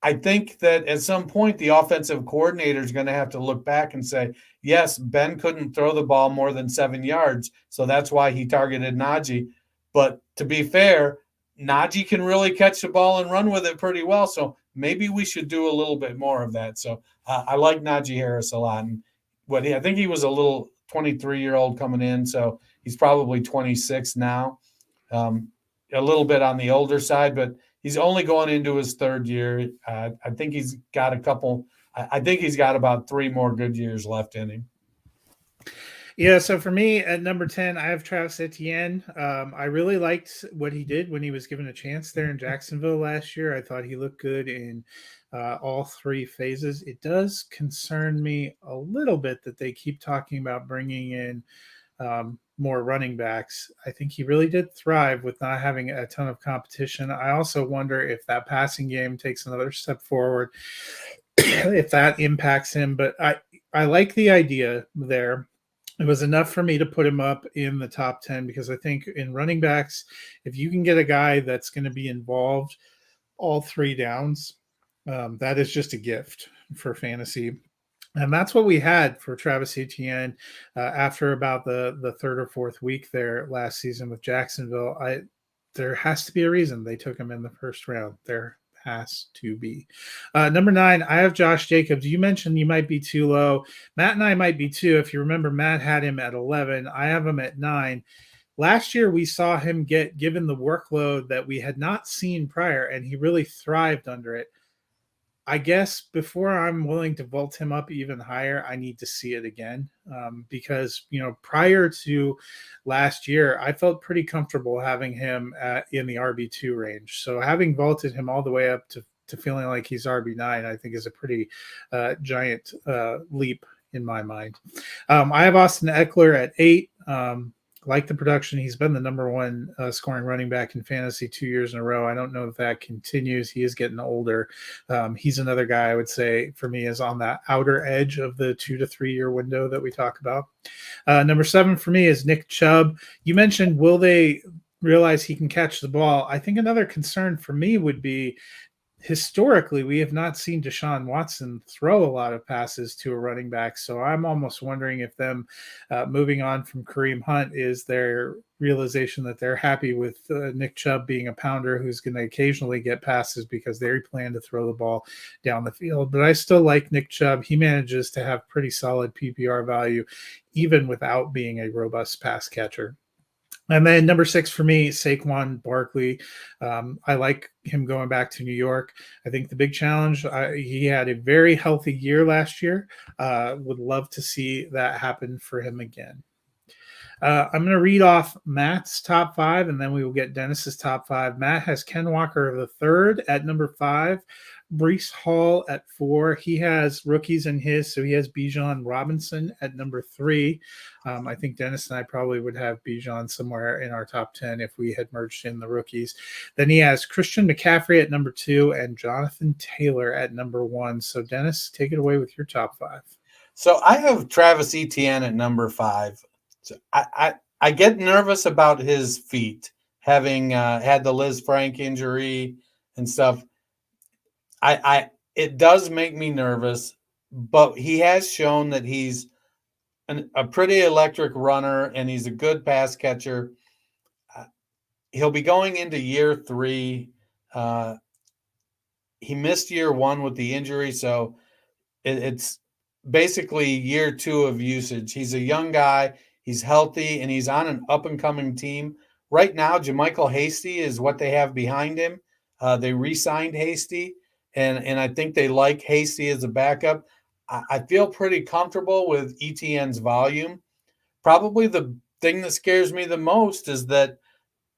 I think that at some point the offensive coordinator is going to have to look back and say, yes, Ben couldn't throw the ball more than 7 yards, so that's why he targeted Najee. But to be fair, Najee can really catch the ball and run with it pretty well, so maybe we should do a little bit more of that. So I like Najee Harris a lot. And I think he was a little 23-year-old coming in, so he's probably 26 now, a little bit on the older side, but he's only going into his 3rd year. I think he's got about 3 more good years left in him. Yeah, so for me at number 10, I have Travis Etienne. I really liked what he did when he was given a chance there in Jacksonville last year. I thought he looked good in all 3 phases. It does concern me a little bit that they keep talking about bringing in more running backs. I think he really did thrive with not having a ton of competition. I also wonder if that passing game takes another step forward, if that impacts him. But I like the idea there. It was enough for me to put him up in the top 10 because I think in running backs, if you can get a guy that's going to be involved all 3 downs, that is just a gift for fantasy. And that's what we had for Travis Etienne after about the 3rd or 4th week there last season with Jacksonville. There has to be a reason they took him in the 1st round. There has to be. Number 9, I have Josh Jacobs. You mentioned you might be too low. Matt and I might be too. If you remember, Matt had him at 11. I have him at 9. Last year, we saw him get given the workload that we had not seen prior, and he really thrived under it. I guess before I'm willing to vault him up even higher, I need to see it again because, prior to last year, I felt pretty comfortable having him in the RB2 range. So having vaulted him all the way up to feeling like he's RB9, I think is a pretty giant leap in my mind. I have Austin Eckler at 8. Like the production, he's been the number 1 scoring running back in fantasy 2 years in a row. I don't know if that continues. He is getting older. He's another guy I would say for me is on that outer edge of the 2 to 3 year window that we talk about. Number 7 for me is Nick Chubb. You mentioned, will they realize he can catch the ball? I think another concern for me would be, historically, we have not seen Deshaun Watson throw a lot of passes to a running back. So I'm almost wondering if them moving on from Kareem Hunt is their realization that they're happy with Nick Chubb being a pounder who's going to occasionally get passes because they plan to throw the ball down the field. But I still like Nick Chubb. He manages to have pretty solid PPR value, even without being a robust pass catcher. And then number 6 for me, Saquon Barkley. I like him going back to New York. I think the big challenge, he had a very healthy year last year. Would love to see that happen for him again. I'm going to read off Matt's top 5, and then we will get Dennis's top 5. Matt has Ken Walker III at number 5, Breece Hall at 4. He has rookies in his, so he has Bijan Robinson at number 3. I think Dennis and I probably would have Bijan somewhere in our top 10 if we had merged in the rookies. Then he has Christian McCaffrey at number 2 and Jonathan Taylor at number 1. So Dennis, take it away with your top 5. So I have Travis Etienne at number 5. So I get nervous about his feet, having had the Liz Frank injury and stuff. It does make me nervous. but he has shown that he's a pretty electric runner and he's a good pass catcher. He'll be going into year 3. He missed year 1 with the injury, so it's basically year 2 of usage. He's a young guy, he's healthy, and he's on an up and coming team. Right now, JaMychal Hasty is what they have behind him. They re-signed Hasty, and I think they like Hasty as a backup. I feel pretty comfortable with ETN's volume. Probably the thing that scares me the most is that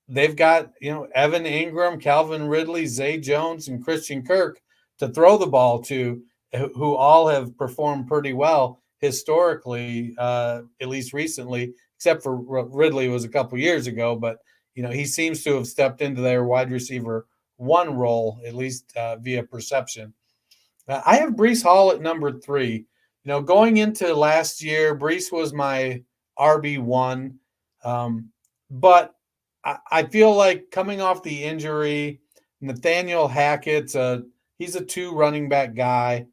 they've got, Evan Ingram, Calvin Ridley, Zay Jones, and Christian Kirk to throw the ball to, who all have performed pretty well historically, at least recently, except for Ridley was a couple years ago. But he seems to have stepped into their wide receiver 1 role, at least via perception. I have Breece Hall at number 3. Going into last year, Breece was my RB1, but I feel like coming off the injury, Nathaniel Hackett's he's a 2 running back guy.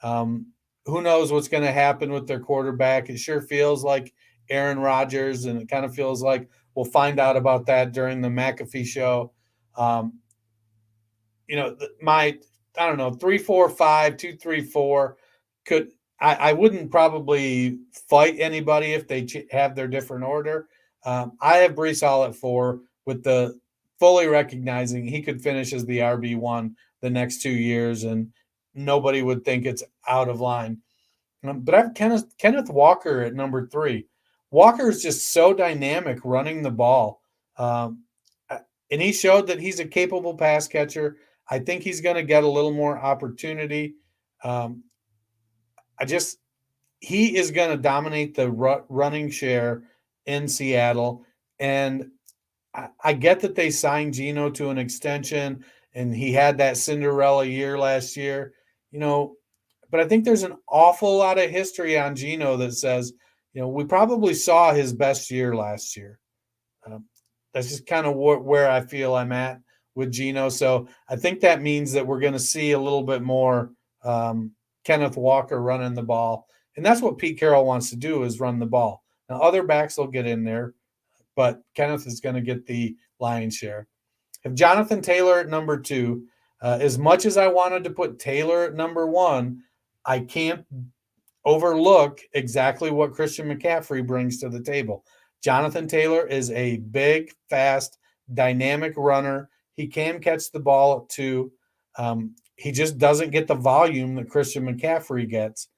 Who knows what's going to happen with their quarterback? It sure feels like Aaron Rodgers, and it kind of feels like we'll find out about that during the McAfee show. My I don't know 3-4-5, 2-3-4 could I wouldn't probably fight anybody if they have their different order. I have Breece Hall at 4 with the fully recognizing he could finish as the RB1 the next 2 years, and nobody would think it's out of line. But I have Kenneth Walker at number 3. Walker is just so dynamic running the ball. And he showed that he's a capable pass catcher. I think he's going to get a little more opportunity. He is going to dominate the running share in Seattle. And I get that they signed Geno to an extension and he had that Cinderella year last year, but I think there's an awful lot of history on Geno that says, we probably saw his best year last year. That's just kind of where I feel I'm at with Geno. So I think that means that we're going to see a little bit more Kenneth Walker running the ball. And that's what Pete Carroll wants to do, is run the ball. Now, other backs will get in there, but Kenneth is going to get the lion's share. If Jonathan Taylor at number 2, as much as I wanted to put Taylor at number 1, I can't overlook exactly what Christian McCaffrey brings to the table. Jonathan Taylor is a big, fast, dynamic runner. He can catch the ball at 2. He just doesn't get the volume that Christian McCaffrey gets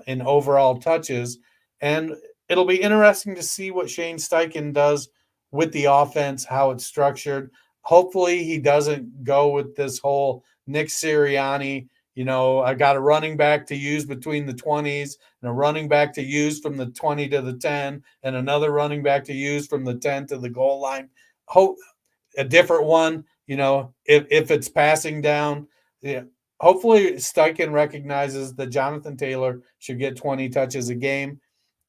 in overall touches. And it'll be interesting to see what Shane Steichen does with the offense, how it's structured. Hopefully he doesn't go with this whole Nick Sirianni, I got a running back to use between the 20s and a running back to use from the 20 to the 10 and another running back to use from the 10 to the goal line. Hope a different one, if it's passing down. Yeah. Hopefully Steichen recognizes that Jonathan Taylor should get 20 touches a game.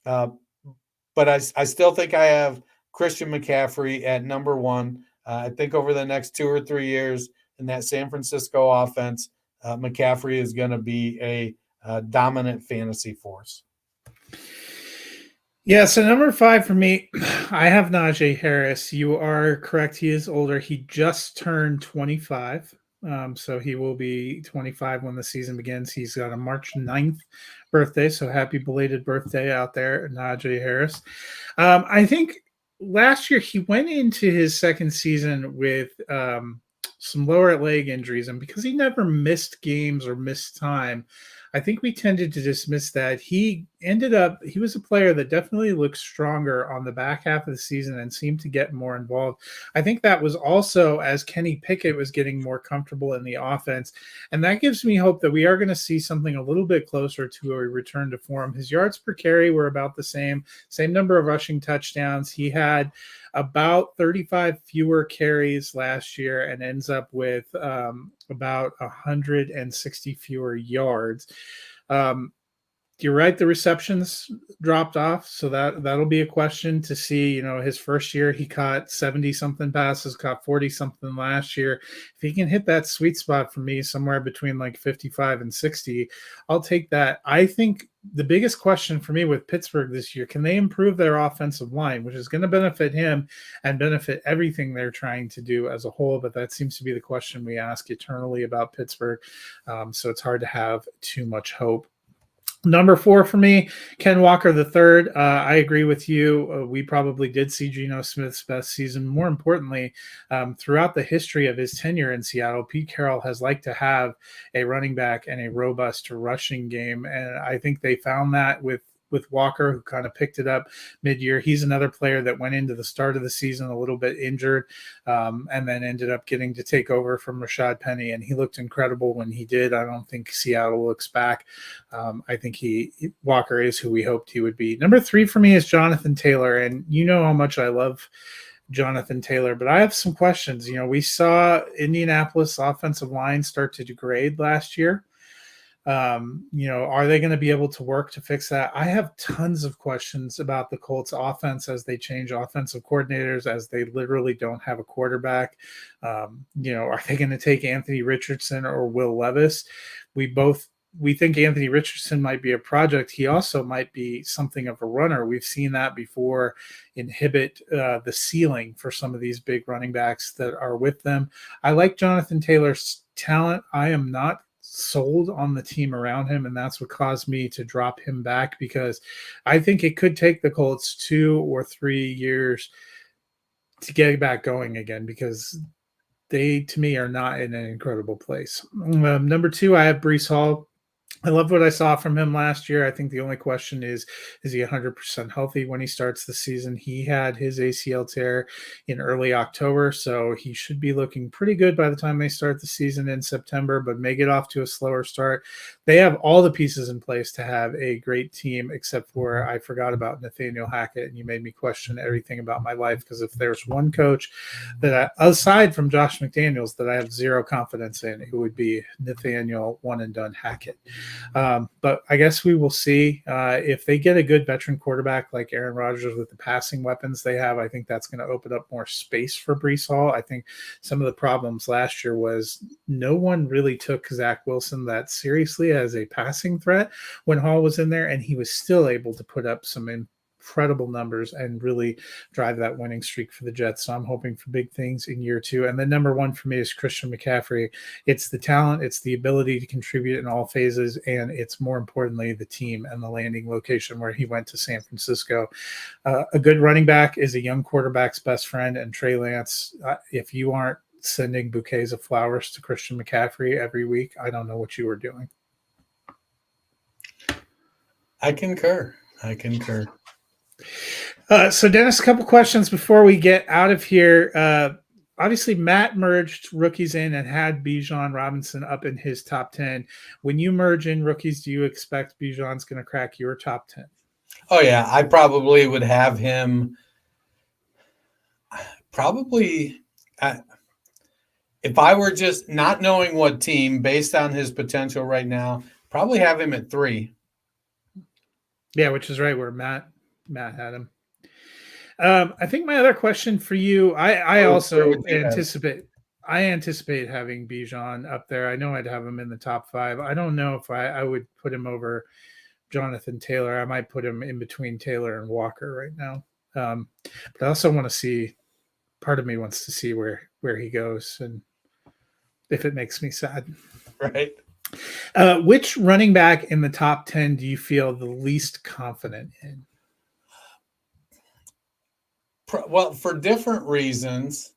But I still think I have Christian McCaffrey at number 1. I think over the next 2 or 3 years in that San Francisco offense, McCaffrey is going to be a dominant fantasy force. Yeah, so number 5 for me, I have Najee Harris. You are correct. He is older. He just turned 25. So he will be 25 when the season begins. He's got a March 9th birthday. So happy belated birthday out there, Najee Harris. I think last year he went into his second season with some lower leg injuries. And because he never missed games or missed time, I think we tended to dismiss that. He was a player that definitely looked stronger on the back half of the season and seemed to get more involved. I think that was also as Kenny Pickett was getting more comfortable in the offense. And that gives me hope that we are going to see something a little bit closer to a return to form. His yards per carry were about the same number of rushing touchdowns. He had about 35 fewer carries last year and ends up with about 160 fewer yards. You're right. The receptions dropped off, so that'll be a question to see. His first year he caught 70 something passes, caught 40 something last year. If he can hit that sweet spot for me, somewhere between like 55 and 60, I'll take that. I think the biggest question for me with Pittsburgh this year, can they improve their offensive line, which is going to benefit him and benefit everything they're trying to do as a whole. But that seems to be the question we ask eternally about Pittsburgh. So it's hard to have too much hope. Number 4 for me, Ken Walker the third. I agree with you. We probably did see Geno Smith's best season. More importantly, throughout the history of his tenure in Seattle, Pete Carroll has liked to have a running back and a robust rushing game, and I think they found that with Walker, who kind of picked it up mid-year. He's another player that went into the start of the season a little bit injured, and then ended up getting to take over from Rashad Penny, and he looked incredible when he did. I don't think Seattle looks back. I think Walker is who we hoped he would be. Number 3 for me is Jonathan Taylor, and you know how much I love Jonathan Taylor, but I have some questions. We saw Indianapolis offensive line start to degrade last year. Are they going to be able to work to fix that? I have tons of questions about the Colts offense as they change offensive coordinators, as they literally don't have a quarterback. Are they going to take Anthony Richardson or Will Levis? We think Anthony Richardson might be a project. He also might be something of a runner. We've seen that before inhibit the ceiling for some of these big running backs that are with them. I like Jonathan Taylor's talent. I am not sold on the team around him, and that's what caused me to drop him back, because I think it could take the Colts 2 or 3 years to get back going again, because they, to me, are not in an incredible place. Number 2, I have Breece Hall. I love what I saw from him last year. I think the only question is he 100% healthy when he starts the season? He had his ACL tear in early October, so he should be looking pretty good by the time they start the season in September, but may get off to a slower start. They have all the pieces in place to have a great team, except for I forgot about Nathaniel Hackett, and you made me question everything about my life, because if there's one coach that aside from Josh McDaniels, that I have zero confidence in, it would be Nathaniel one-and-done Hackett. But I guess we will see. If they get a good veteran quarterback like Aaron Rodgers with the passing weapons they have, I think that's going to open up more space for Breece Hall. I think some of the problems last year was no one really took Zach Wilson that seriously as a passing threat when Hall was in there, and he was still able to put up some incredible numbers and really drive that winning streak for the Jets. So I'm hoping for big things in year 2. And then number 1 for me is Christian McCaffrey. It's the talent, it's the ability to contribute in all phases, and it's more importantly the team and the landing location where he went to San Francisco. A good running back is a young quarterback's best friend, and Trey Lance, if you aren't sending bouquets of flowers to Christian McCaffrey every week, I don't know what you were doing. I concur. So Dennis, a couple questions before we get out of here. Obviously, Matt merged rookies in and had Bijan Robinson up in his top 10. When you merge in rookies, do you expect Bijan's going to crack your top 10? Oh, yeah. I probably would have him probably if I were just not knowing what team based on his potential right now, probably have him at 3. Yeah, which is right where Matt had him. I think my other question for you, I also anticipate having Bijan up there. I know I'd have him in the top 5. I don't know if I would put him over Jonathan Taylor. I might put him in between Taylor and Walker right now. But I also want to see, part of me wants to see where he goes and if it makes me sad. Right. Which running back in the top 10 do you feel the least confident in? Well, for different reasons.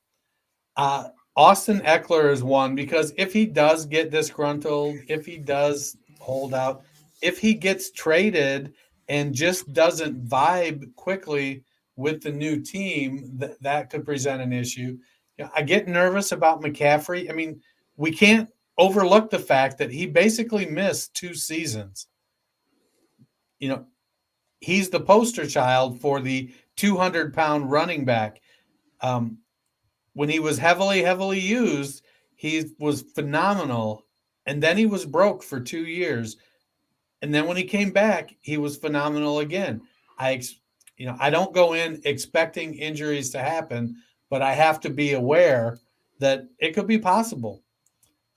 Austin Eckler is one, because if he does get disgruntled, if he does hold out, if he gets traded and just doesn't vibe quickly with the new team, that could present an issue. I get nervous about McCaffrey. I mean, we can't overlook the fact that he basically missed 2 seasons. He's the poster child for the 200-pound running back. When he was heavily used, he was phenomenal. And then he was broke for 2 years. And then when he came back, he was phenomenal again. I don't go in expecting injuries to happen, but I have to be aware that it could be possible.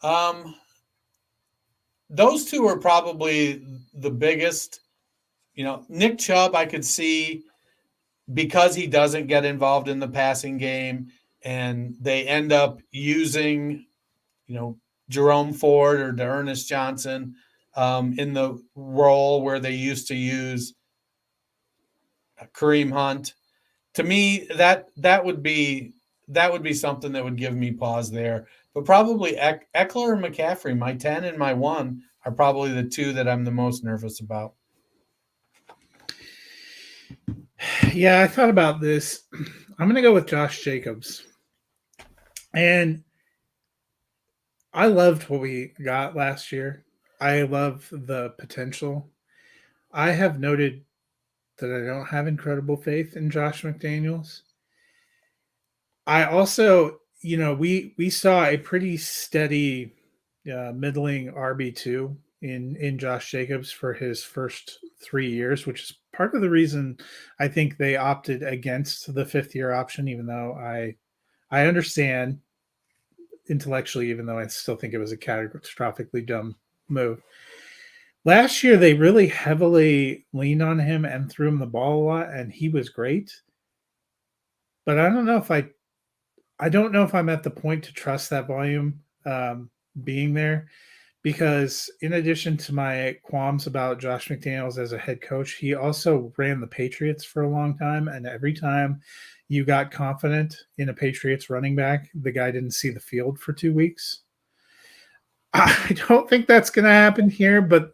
Um, those two are probably the biggest. Nick Chubb, I could see because he doesn't get involved in the passing game, and they end up using, Jerome Ford or Dearness Johnson in the role where they used to use Kareem Hunt. To me, that would be something that would give me pause there. But probably Eckler and McCaffrey, my 10 and my 1, are probably the two that I'm the most nervous about. Yeah, I thought about this. I'm going to go with Josh Jacobs. And I loved what we got last year. I love the potential. I have noted that I don't have incredible faith in Josh McDaniels. I also, we saw a pretty steady, middling RB2 in Josh Jacobs for his first 3 years, which is part of the reason I think they opted against the 5th-year option, even though I understand intellectually, even though I still think it was a catastrophically dumb move. Last year, they really heavily leaned on him and threw him the ball a lot, and he was great. But I don't know if I'm at the point to trust that volume being there, because in addition to my qualms about Josh McDaniels as a head coach, he also ran the Patriots for a long time, and every time you got confident in a Patriots running back, the guy didn't see the field for 2 weeks. I don't think that's going to happen here, but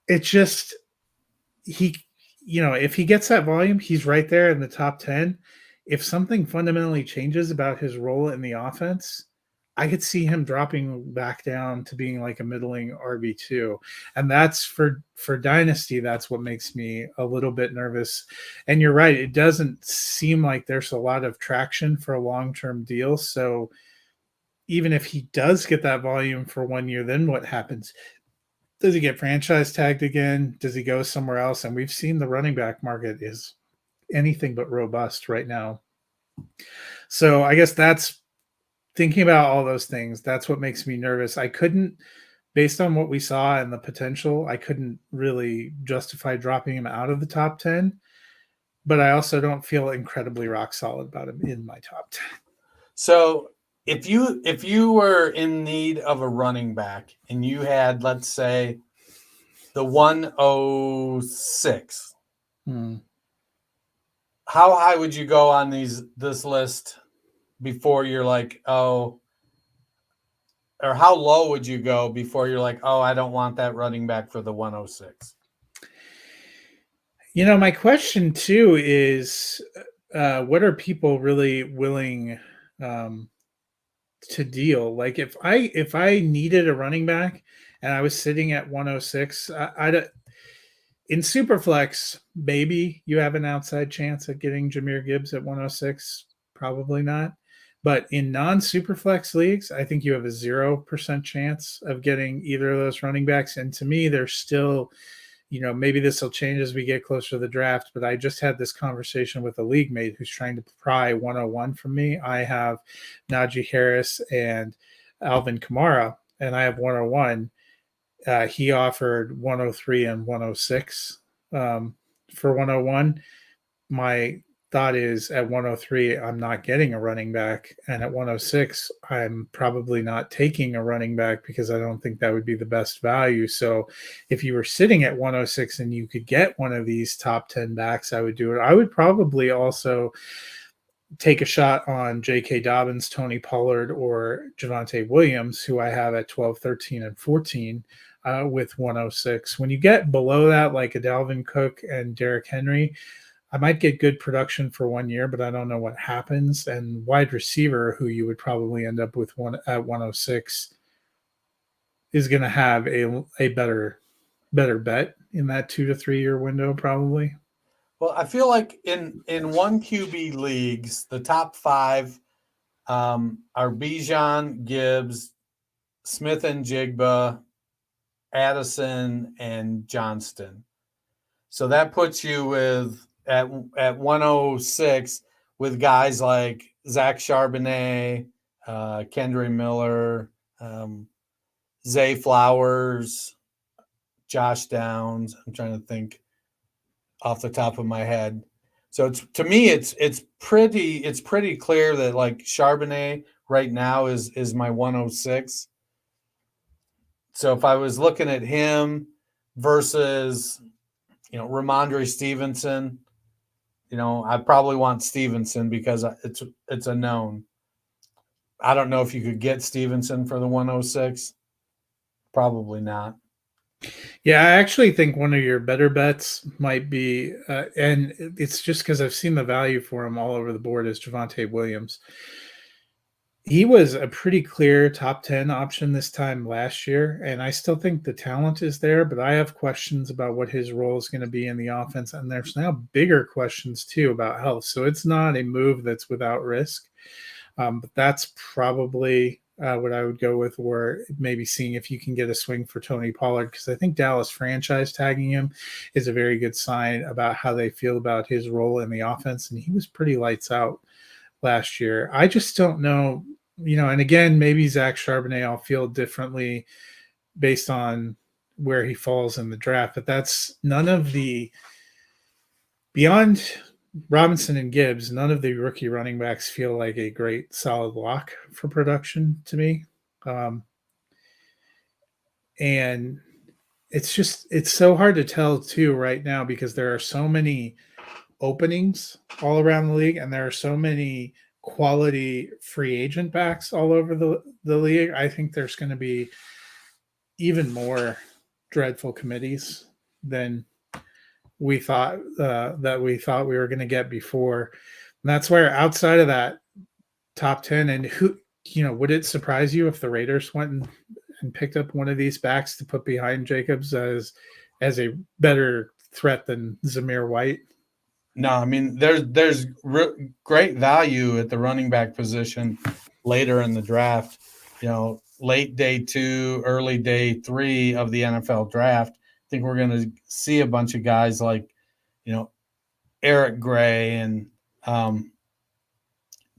it's just he, if he gets that volume, he's right there in the top 10. If something fundamentally changes about his role in the offense, I could see him dropping back down to being like a middling RB2. And that's for Dynasty, that's what makes me a little bit nervous. And you're right, it doesn't seem like there's a lot of traction for a long-term deal. So even if he does get that volume for 1 year, then what happens? Does he get franchise tagged again? Does he go somewhere else? And we've seen the running back market is anything but robust right now. So I guess that's thinking about all those things. That's what makes me nervous. I couldn't, based on what we saw and the potential, I couldn't really justify dropping him out of the top 10. But I also don't feel incredibly rock solid about him in my top 10. So if you were in need of a running back and you had, let's say, the 106, how high would you go on this list before you're like, oh, or how low would you go before you're like, oh, I don't want that running back for the 106? My question too is, what are people really willing to deal? Like if I needed a running back and I was sitting at 106, I'd in Superflex, maybe you have an outside chance at getting Jahmyr Gibbs at 106. Probably not. But in non-Superflex leagues, I think you have a 0% chance of getting either of those running backs. And to me, they're still, maybe this will change as we get closer to the draft. But I just had this conversation with a league mate who's trying to pry 101 from me. I have Najee Harris and Alvin Kamara, and I have 101. He offered 103 and 106 for 101. My thought is at 103, I'm not getting a running back. And at 106, I'm probably not taking a running back because I don't think that would be the best value. So if you were sitting at 106 and you could get one of these top 10 backs, I would do it. I would probably also take a shot on J.K. Dobbins, Tony Pollard, or Javonte Williams, who I have at 12, 13, and 14 with 106. When you get below that, like a Dalvin Cook and Derrick Henry, I might get good production for 1 year, but I don't know what happens. And wide receiver, who you would probably end up with one at 106, is going to have a better bet in that 2 to 3 year window, probably. Well, I feel like in one QB leagues, the top 5 are Bijan, Gibbs, Smith and Jigba, Addison, and Johnston. So that puts you with at 106 with guys like Zach Charbonnet, Kendre Miller, Zay Flowers, Josh Downs. I'm trying to think off the top of my head. So to me, it's pretty clear that like Charbonnet right now is my 106. So if I was looking at him versus Ramondre Stevenson, I probably want Stevenson because it's a known. I don't know if you could get Stevenson for the 106. Probably not. Yeah, I actually think one of your better bets might be, and it's just because I've seen the value for him all over the board, is Javonte Williams. He was a pretty clear top 10 option this time last year, and I still think the talent is there, but I have questions about what his role is going to be in the offense, and there's now bigger questions too about health. So it's not a move that's without risk, but that's probably what I would go with, or maybe seeing if you can get a swing for Tony Pollard, because I think Dallas franchise tagging him is a very good sign about how they feel about his role in the offense, and he was pretty lights out last year. I just don't know, and again, maybe Zach Charbonnet I'll feel differently based on where he falls in the draft, but that's none of the beyond Robinson and Gibbs, none of the rookie running backs feel like a great solid lock for production to me. And it's so hard to tell too right now because there are so many openings all around the league, and there are so many quality free agent backs all over the league. I think there's going to be even more dreadful committees than we thought we were going to get before. And that's where outside of that top 10, and who, would it surprise you if the Raiders went and picked up one of these backs to put behind Jacobs as a better threat than Zamir White? No, I mean there's great value at the running back position later in the draft. Late day 2, early day 3 of the NFL draft. I think we're going to see a bunch of guys like, Eric Gray and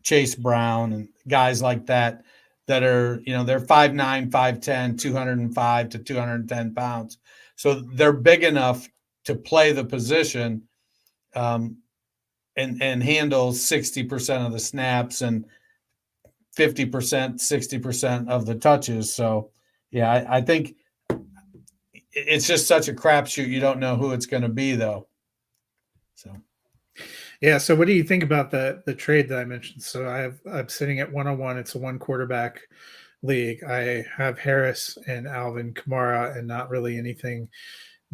Chase Brown and guys like that are, they're 5'9", 5'10", 205 to 210 pounds. So they're big enough to play the position. And handle 60% of the snaps and 50%, 60% of the touches. So, yeah, I think it's just such a crapshoot. You don't know who it's going to be, though. So, yeah. So, what do you think about the trade that I mentioned? So, I'm sitting at 101. It's a one quarterback league. I have Harris and Alvin Kamara, and not really anything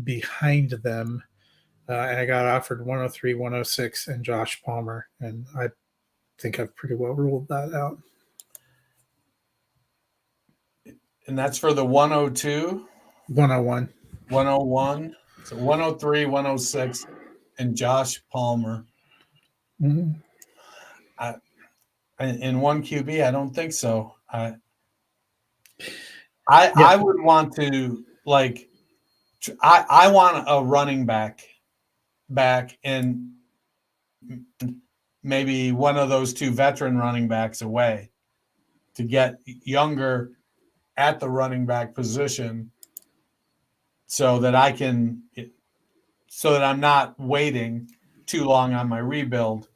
behind them. And I got offered 103, 106, and Josh Palmer. And I think I've pretty well ruled that out. And that's for the 102? 101. 101. So 103, 106, and Josh Palmer. Mm-hmm. In one QB, I don't think so. I would want to, like, I want a running back and maybe one of those 2 veteran running backs away to get younger at the running back position so that I'm not waiting too long on my rebuild.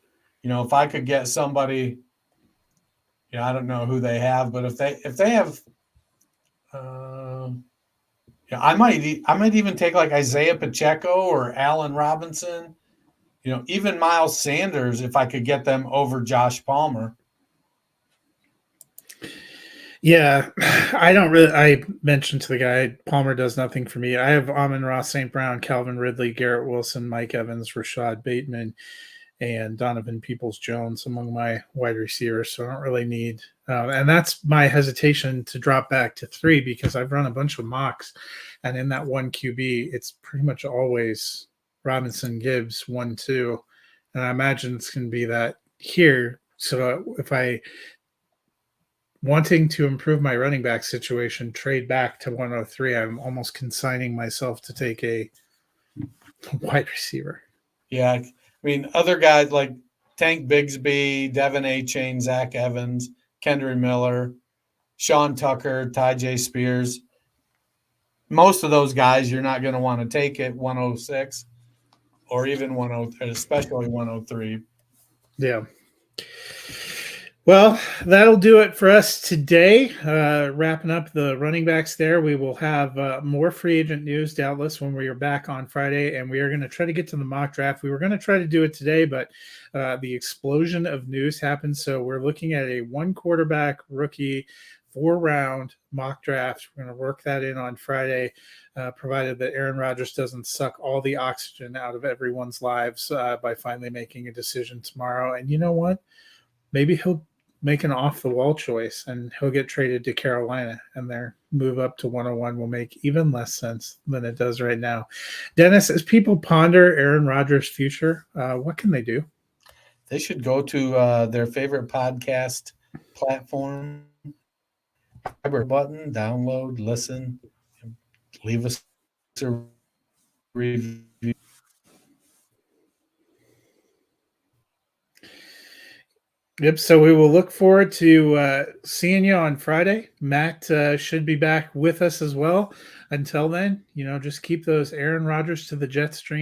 If I could get somebody, I don't know who they have, but if they have, I might even take like Isaiah Pacheco or Allen Robinson, even Miles Sanders, if I could get them over Josh Palmer. Yeah, I mentioned to the guy, Palmer does nothing for me. I have Amon-Ra St. Brown, Calvin Ridley, Garrett Wilson, Mike Evans, Rashad Bateman, and Donovan Peoples-Jones among my wide receivers. So I don't really need, and that's my hesitation to drop back to 3 because I've run a bunch of mocks, and in that one QB, it's pretty much always Robinson, Gibbs, 1, 2, and I imagine it's going to be that here. So if I wanting to improve my running back situation, trade back to 103. I'm almost consigning myself to take a wide receiver. Yeah, I mean, other guys like Tank Bigsby, Devin A. Chain, Zach Evans, Kendry Miller, Sean Tucker, Ty J. Spears. Most of those guys you're not going to want to take at 106 or even 103, especially 103. Yeah. Well, that'll do it for us today. Wrapping up the running backs there. We will have more free agent news, doubtless, when we are back on Friday. And we are going to try to get to the mock draft. We were going to try to do it today, but the explosion of news happened. So we're looking at a 1 quarterback rookie 4-round mock draft. We're going to work that in on Friday, provided that Aaron Rodgers doesn't suck all the oxygen out of everyone's lives by finally making a decision tomorrow. And you know what? Maybe he'll make an off-the-wall choice and he'll get traded to Carolina, and their move up to 101 will make even less sense than it does right now. Dennis, as people ponder Aaron Rodgers' future, what can they do? They should go to their favorite podcast platform, button, download, listen, leave us a review. Yep. So we will look forward to seeing you on Friday. Matt should be back with us as well. Until then, just keep those Aaron Rodgers to the jet stream